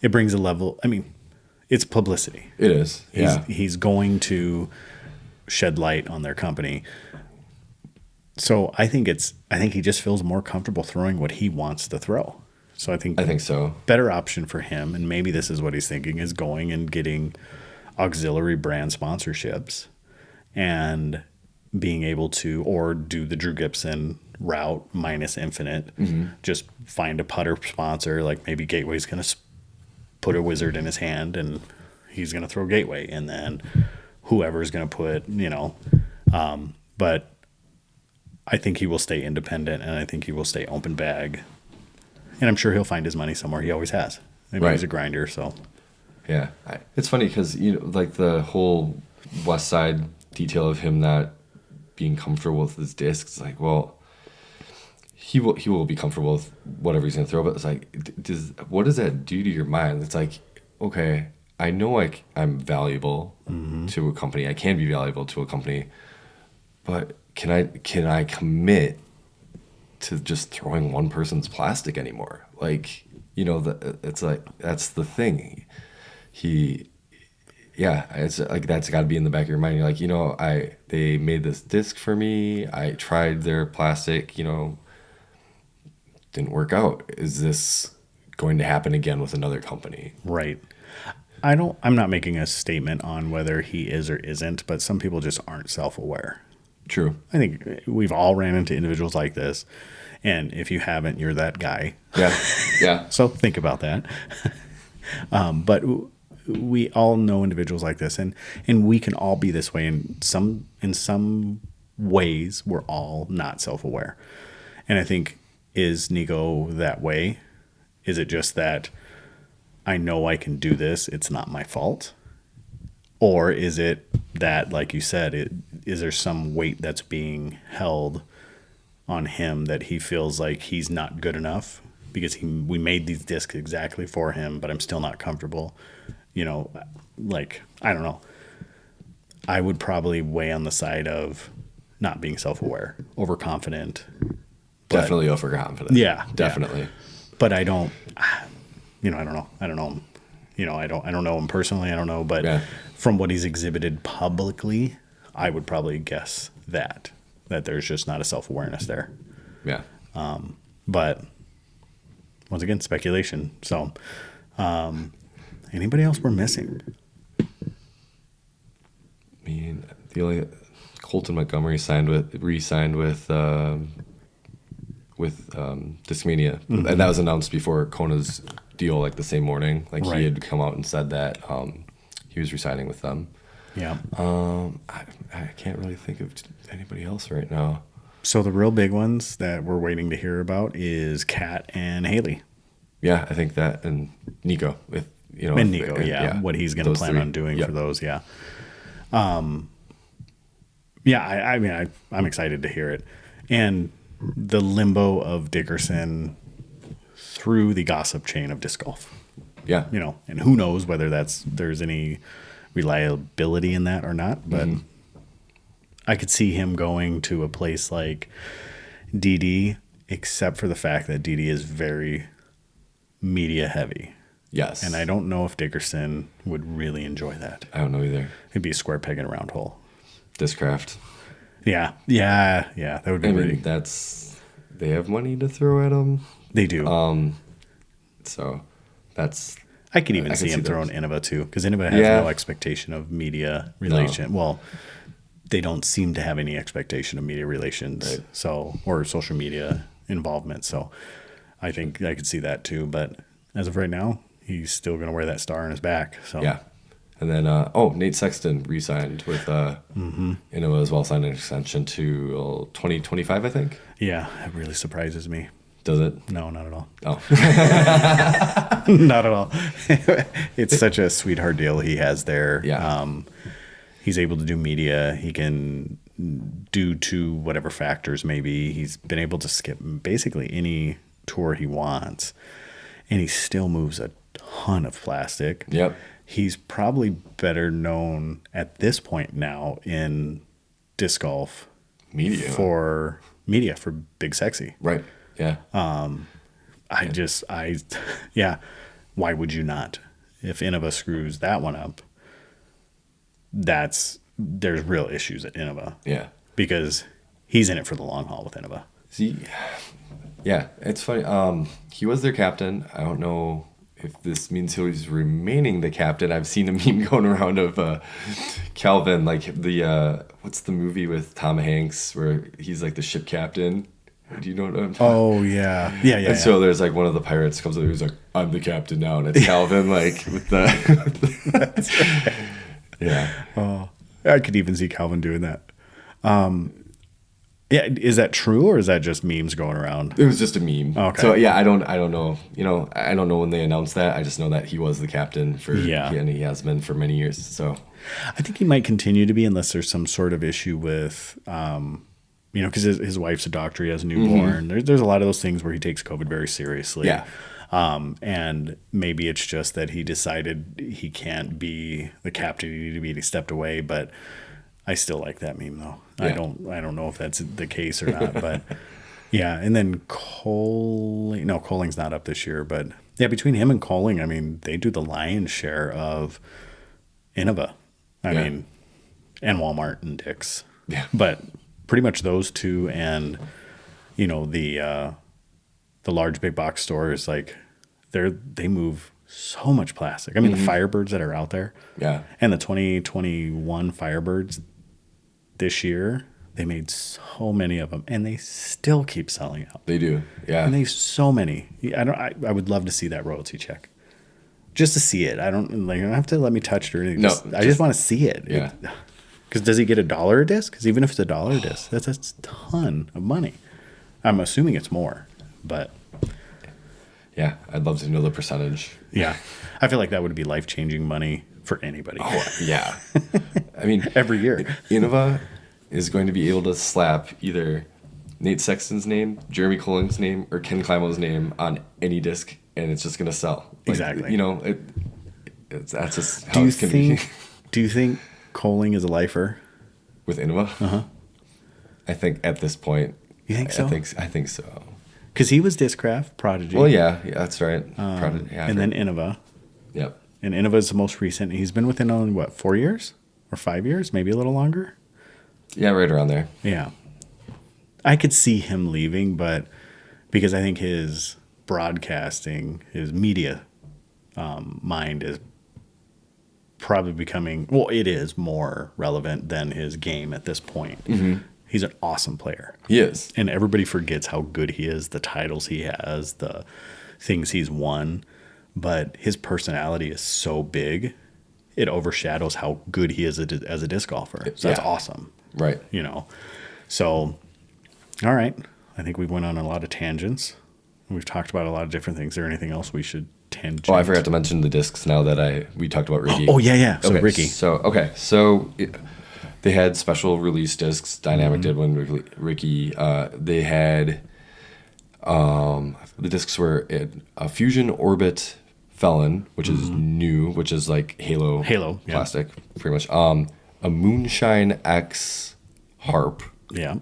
a level. I mean, it's publicity. It is. Yeah. He's going to shed light on their company. So I think he just feels more comfortable throwing what he wants to throw. So I think so. Better option for him, and maybe this is what he's thinking, is going and getting auxiliary brand sponsorships and being able to, or do the Drew Gibson route minus Infinite. Just find a putter sponsor, like maybe Gateway's going to put a wizard in his hand and he's going to throw Gateway, and then whoever's going to put, but I think he will stay independent, and I think he will stay open bag. And I'm sure he'll find his money somewhere. He always has. Maybe he's a grinder, so. Yeah. It's funny because, like the whole West Side detail of him not being comfortable with his discs, like, well, he will be comfortable with whatever he's going to throw, but it's like, what does that do to your mind? It's like, okay, I know I'm valuable to a company. I can be valuable to a company, but can I commit to just throwing one person's plastic anymore? Like, it's like, that's the thing. It's like, that's got to be in the back of your mind. You're like, they made this disc for me. I tried their plastic, didn't work out. Is this going to happen again with another company? Right. I'm not making a statement on whether he is or isn't, but some people just aren't self-aware. True. I think we've all ran into individuals like this. And if you haven't, you're that guy. Yeah. Yeah. So think about that. But we all know individuals like this, and we can all be this way. In some ways, we're all not self-aware. And I think, is Nico that way? Is it just that I know I can do this, it's not my fault? Or is it that, like you said, is there some weight that's being held on him that he feels like he's not good enough because we made these discs exactly for him, but I'm still not comfortable? Like, I don't know. I would probably weigh on the side of not being self-aware, overconfident. Definitely overconfident. Yeah. Definitely. Yeah. But I don't, I don't know. I don't know him. I don't know him personally. I don't know. But from what he's exhibited publicly, I would probably guess that there's just not a self-awareness there. Yeah. But once again, speculation. So, anybody else we're missing? I mean, the only Colton Montgomery re-signed with Discmania, and that was announced before Kona's deal, like the same morning. Like Right. he had come out and said that he was re-signing with them. Yeah. I can't really think of anybody else right now. So the real big ones that we're waiting to hear about is Kat and Haley. Yeah, I think that, and Nico, if you know, And Nico, what he's going to those plan three. on doing Yep. for those, yeah. I mean, I'm excited to hear it. And the limbo of Dickerson through the gossip chain of disc golf, Yeah, you know, and who knows whether there's any reliability in that or not, but I could see him going to a place like DD, except for the fact that DD is very media heavy. yes, And I don't know if Dickerson would really enjoy that. I don't know either. It'd be a square peg in a round hole. Discraft. Yeah. That would be I really. mean, they have money to throw at them, They do. so that's I could even I see can him see throwing those. Innova too, because Innova has Yeah. no expectation of media relation. Well, they don't seem to have any expectation of media relations, Right. so or social media involvement. So I think I could see that too. But as of right now, he's still going to wear that star on his back. So yeah. And then Nate Sexton re-signed with Innova as well, signed an extension to 2025, I think. yeah, it really surprises me. Does it? No, not at all. Oh, Not at all. It's such a sweetheart deal he has there. Yeah. He's able to do media. He can, due to whatever factors maybe, he's been able to skip basically any tour he wants. And he still moves a ton of plastic. Yep. He's probably better known at this point now in disc golf Media. for Big Sexy. Right. Yeah. Yeah. Why would you not? If Innova screws that one up, there's real issues at Innova Yeah. because he's in it for the long haul with Innova. See, yeah, it's funny. He was their captain. I don't know if this means he's remaining the captain. I've seen a meme going around of Calvin, like what's the movie with Tom Hanks where he's like the ship captain? Do you know what I'm talking about? Oh yeah, yeah. And so there's like one of the pirates comes up, he's like, "I'm the captain now," and it's Calvin, like with the. Yeah. Oh, I could even see Calvin doing that. Yeah, is that true or is that just memes going around? It was just a meme. Okay. So yeah, I don't know. You know, I don't know when they announced that. I just know that he was the captain and he has been for many years. So I think he might continue to be unless there's some sort of issue with, because his wife's a doctor, he has a newborn. There's a lot of those things where he takes COVID very seriously. Yeah. And maybe it's just that he decided he can't be the captain he needed to be and he stepped away. But I still like that meme though. Yeah. I don't know if that's the case or not, but yeah. And then Colling's not up this year, but yeah, between him and Colling, I mean, they do the lion's share of Innova. I mean, and Walmart and Dick's. Yeah. But pretty much those two and, the large big box stores, like they move so much plastic. I mean, the Firebirds that are out there. yeah. And the 2021 Firebirds this year, they made so many of them, and they still keep selling out. They do. Yeah. And they so many. I would love to see that royalty check, just to see it. You don't have to let me touch it or anything. No, I just want to see it. Yeah. Because does he get $1 a disc? Because even if it's $1 a disc, that's a ton of money. I'm assuming it's more, but Yeah. I'd love to know the percentage. yeah, I feel like that would be life-changing money for anybody. Oh, yeah. I mean, Every year. Innova is going to be able to slap either Nate Sexton's name, Jeremy Colling's name, or Ken Climo's name on any disc, and it's just going to sell. Exactly. That's just how it's going to be. Do you think Colling is a lifer? With Innova? Uh-huh. I think at this point. You think so? I think so. Because he was Discraft, Prodigy. Well, yeah, that's right. And then Innova. Yep. And Innova is the most recent. He's been with Innova, 4 years? Or 5 years? Maybe a little longer? Yeah, right around there. Yeah. I could see him leaving, but because I think his broadcasting, his media mind is probably becoming, well, it is more relevant than his game at this point. He's an awesome player. He is. And everybody forgets how good he is, the titles he has, the things he's won. But his personality is so big, it overshadows how good he is as a disc golfer. So that's awesome. Right. You know. So, all right. I think we went on a lot of tangents. We've talked about a lot of different things. Is there anything else we should tangent? Oh, I forgot to mention the discs now that we talked about Ricky. Oh, yeah. So okay, Ricky. They had special release discs. Dynamic did when Ricky. They had the discs were a Fusion Orbit Felon, which is new, which is like Halo plastic, pretty much. A Moonshine X Harp. Yeah.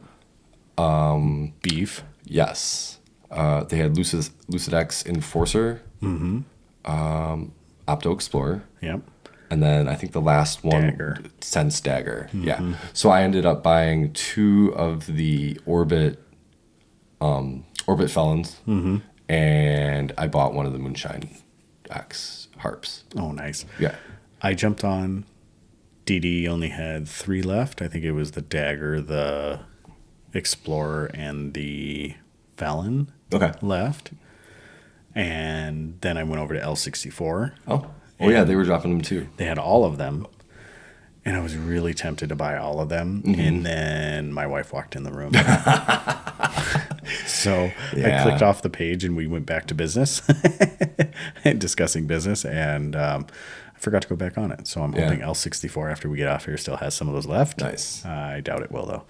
Beef. Yes. They had Lucid X Enforcer. Opto Explorer. Yep. And then I think the last one, Dagger. Sense Dagger. Yeah. So I ended up buying 2 of the Orbit Felons, and I bought one of the Moonshine X Harps. Oh, nice. Yeah. I jumped on. DD only had 3 left. I think it was the Dagger, the Explorer, and the Felon left. And then I went over to L64. Oh, yeah, they were dropping them too. They had all of them. And I was really tempted to buy all of them. And then my wife walked in the room. So I clicked off the page and we went back to business, discussing business. And I forgot to go back on it. So I'm hoping L64 after we get off here still has some of those left. Nice. I doubt it will, though.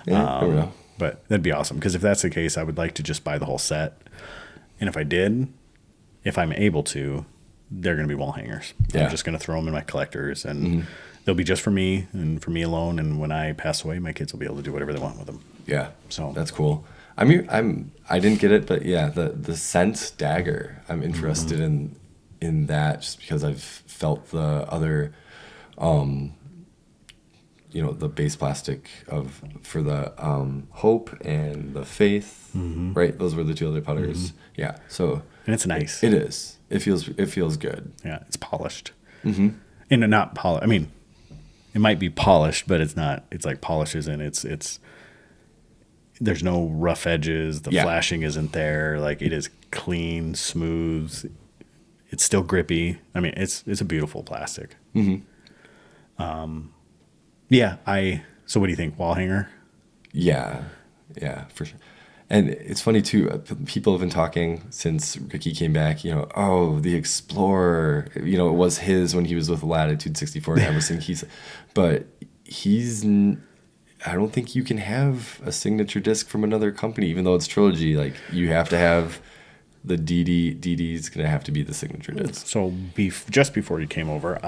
Yeah, there we go. But that'd be awesome. Because if that's the case, I would like to just buy the whole set. And if I did, if I'm able to, they're going to be wall hangers. Yeah. I'm just going to throw them in my collectors, and they'll be just for me and for me alone. And when I pass away, my kids will be able to do whatever they want with them. Yeah. So that's cool. I didn't get it, but yeah, the Sense Dagger. I'm interested in that just because I've felt the other, the base plastic for the Hope and the Faith. Right, those were the 2 other putters. Yeah. So. And it's nice. It is. It feels good. Yeah, it's polished. And not polished. I mean, it might be polished, but it's not. It's like polishes, and it's. There's no rough edges. The flashing isn't there. Like, it is clean, smooth. It's still grippy. I mean, it's a beautiful plastic. Yeah. So what do you think? Wall hanger? Yeah, for sure. And it's funny too. People have been talking since Ricky came back. Oh, the Explorer. It was his when he was with Latitude 64 and Emerson. I don't think you can have a signature disc from another company, even though it's trilogy. Like, you have to have the DD. DD's gonna have to be the signature disc. So just before you came over,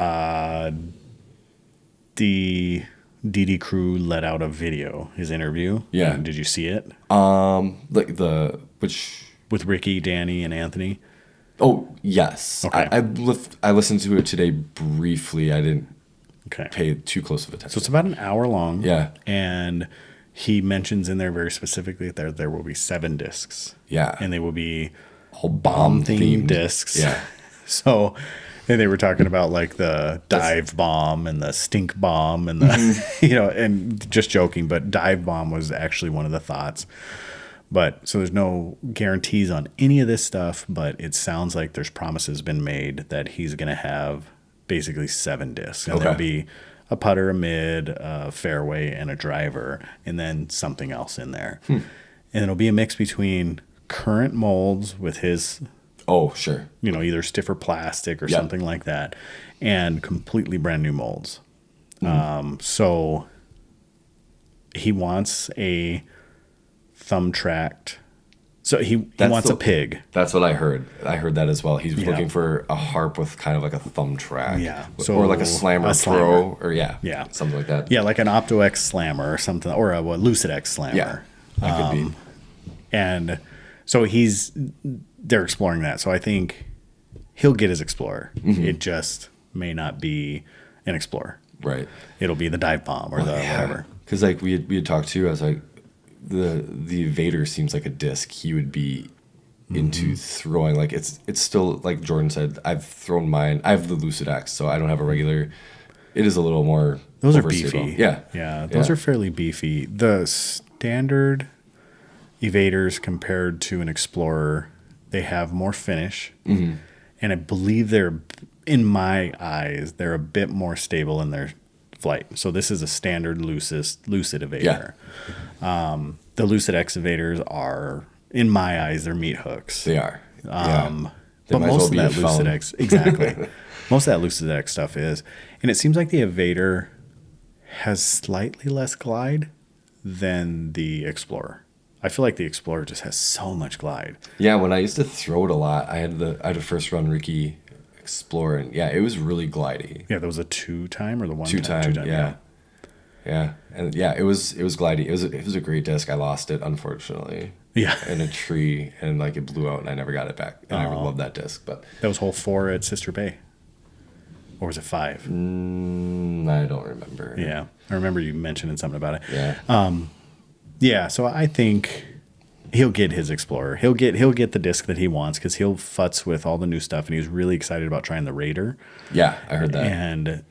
the DD crew let out a video, his interview. Yeah. Did you see it? With Ricky, Danny, and Anthony. Oh, yes. Okay. I listened to it today briefly. I didn't Okay. pay too close of attention. So it's about an hour long. Yeah. And he mentions in there very specifically that there will be 7 discs. Yeah. And they will be all bomb-themed discs. Yeah. So, and they were talking about like the dive bomb and the stink bomb and the, and just joking, but dive bomb was actually one of the thoughts. But so there's no guarantees on any of this stuff, but it sounds like there's promises been made that he's going to have basically 7 discs. And there'll be a putter, a mid, a fairway, and a driver, and then something else in there. And it'll be a mix between current molds with his, oh, sure, either stiffer plastic or something like that, and completely brand new molds. So he wants a thumb tracked. So he wants a pig. That's what I heard. I heard that as well. He's looking for a harp with kind of like a thumb track. Yeah. Or like a Slammer Pro. Or something like that. Yeah, like an Opto X Slammer or something. Or a Lucid X Slammer. Yeah, that could be. And so they're exploring that. So I think he'll get his Explorer. It just may not be an Explorer. Right. It'll be the dive bomb or whatever. Because like we had talked too, I was like, the Vader seems like a disc he would be into throwing. Like it's still like Jordan said. I've thrown mine. I have the Lucid X, so I don't have a regular. It is a little more. Those are overstable. beefy. Yeah, Those are fairly beefy. The standard Evaders compared to an Explorer, they have more finish, and I believe they're, in my eyes, they're a bit more stable in their flight. So this is a standard Lucid Evader. The Lucid X Evaders are, in my eyes, they're meat hooks. They are. But most of that Lucid X, exactly. Most of that Lucid X stuff is. And it seems like the Evader has slightly less glide than the Explorer. I feel like the Explorer just has so much glide. Yeah, when I used to throw it a lot, I had a first run Ricky Explorer, and it was really glidey. Yeah, that was a 2-time or the 1-time? 2-time, 2-time, yeah. And it was glidey. It was a great disc. I lost it, unfortunately. Yeah. In a tree, and like it blew out, and I never got it back. And I loved that disc, but that was hole 4 at Sister Bay. Or was it 5? I don't remember. Yeah. I remember you mentioning something about it. Yeah. Yeah, so I think he'll get his Explorer. He'll get the disc that he wants because he'll futz with all the new stuff, and he's really excited about trying the Raider. Yeah, I heard that. And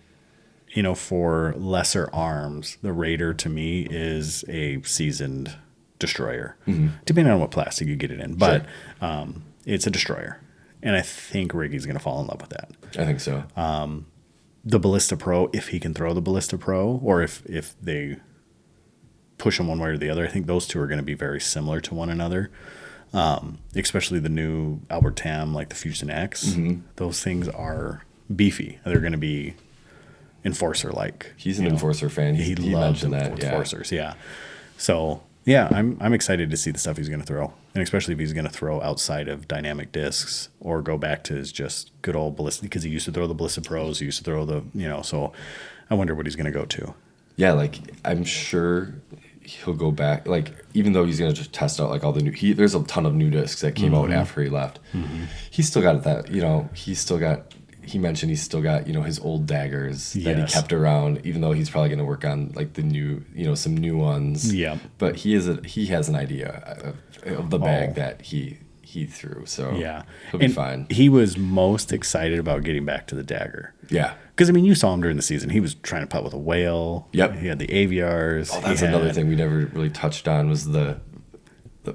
for lesser arms, the Raider to me is a seasoned destroyer, depending on what plastic you get it in. But it's a destroyer, and I think Riggy's going to fall in love with that. I think so. The Ballista Pro, if he can throw the Ballista Pro, or if they push them one way or the other, I think those two are going to be very similar to one another. Especially the new Albert Tam, like the Fusion X. Those things are beefy. They're going to be Enforcer-like. He's an Enforcer fan. He loves mentioned that. Enforcers. Yeah. So I'm excited to see the stuff he's going to throw, and especially if he's going to throw outside of dynamic discs or go back to his just good old Ballista, because he used to throw the Ballista Pros. He used to throw the So I wonder what he's going to go to. Yeah, like I'm sure he'll go back. Like even though he's going to just test out like all the new. There's a ton of new discs that came out after he left. He's still got that. He mentioned he's still got his old daggers that he kept around, even though he's probably going to work on like the new some new ones. Yeah. But he has an idea of the bag that he threw, so he'll be fine. He was most excited about getting back to the dagger. Yeah. Because you saw him during the season. He was trying to putt with a whale. Yep. He had the aviars. Oh, that's another thing we never really touched on was the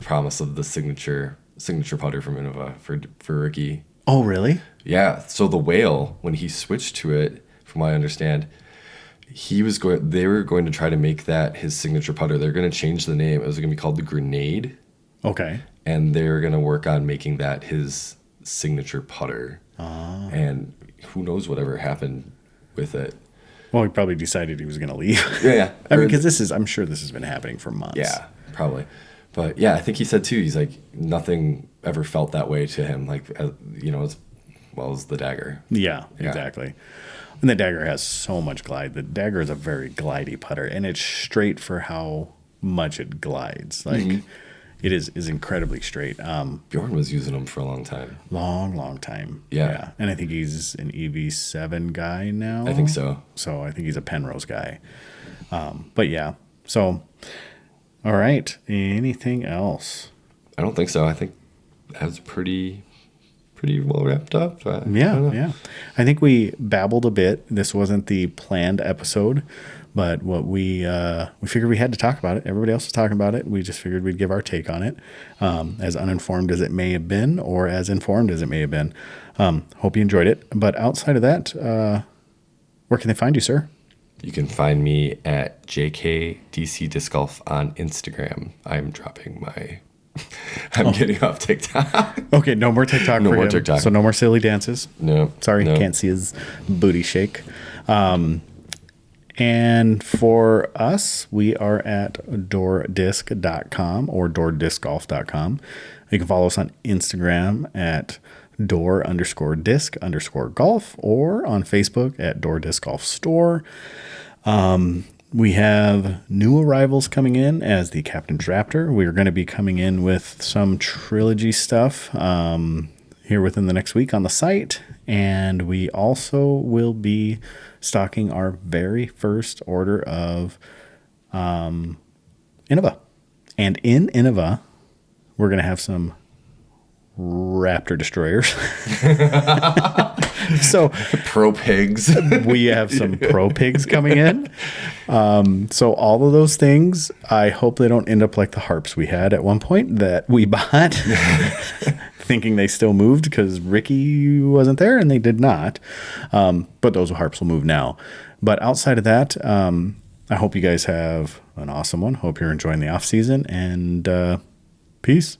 promise of the signature putter from Innova for Ricky. Oh, really? Yeah. So the whale, when he switched to it, from what I understand, they were going to try to make that his signature putter. They're going to change the name. It was going to be called the Grenade. Okay. And they're going to work on making that his signature putter. And who knows whatever happened with it. Well, he probably decided he was going to leave. Yeah. I mean, because I'm sure this has been happening for months. Yeah, probably. But yeah, I think he said too, he's like, nothing ever felt that way to him, like, as well as the dagger. Yeah, exactly. And the dagger has so much glide. The dagger is a very glidey putter, and it's straight for how much it glides. Like, it is incredibly straight. Bjorn was using them for a long time. Long time. Yeah. And I think he's an EV7 guy now. I think so. So I think he's a Penrose guy. But yeah. So, all right. Anything else? I don't think so. I think that was pretty well wrapped up. Yeah. I think we babbled a bit. This wasn't the planned episode, but what we figured we had to talk about it. Everybody else was talking about it. We just figured we'd give our take on it, as uninformed as it may have been, or as informed as it may have been. Hope you enjoyed it. But outside of that, where can they find you, sir? You can find me at JKDC Disc Golf on Instagram. I'm dropping my... I'm getting off TikTok. Okay, no more TikTok No for more him. TikTok. So no more silly dances. No. Sorry, no. can't see his booty shake. And for us, we are at doordisc.com or doordiscgolf.com. You can follow us on Instagram at door_disc_golf or on Facebook at Door Disc Golf Store. We have new arrivals coming in as the Captain's Raptor. We are going to be coming in with some trilogy stuff here within the next week on the site. And we also will be stocking our very first order of Innova And in Innova, we're going to have some Raptor destroyers. So Pro pigs. we have some pro pigs coming in. So all of those things, I hope they don't end up like the harps we had at one point that we bought, thinking they still moved because Ricky wasn't there, and they did not. But those harps will move now. But outside of that, I hope you guys have an awesome one. Hope you're enjoying the off season, and peace.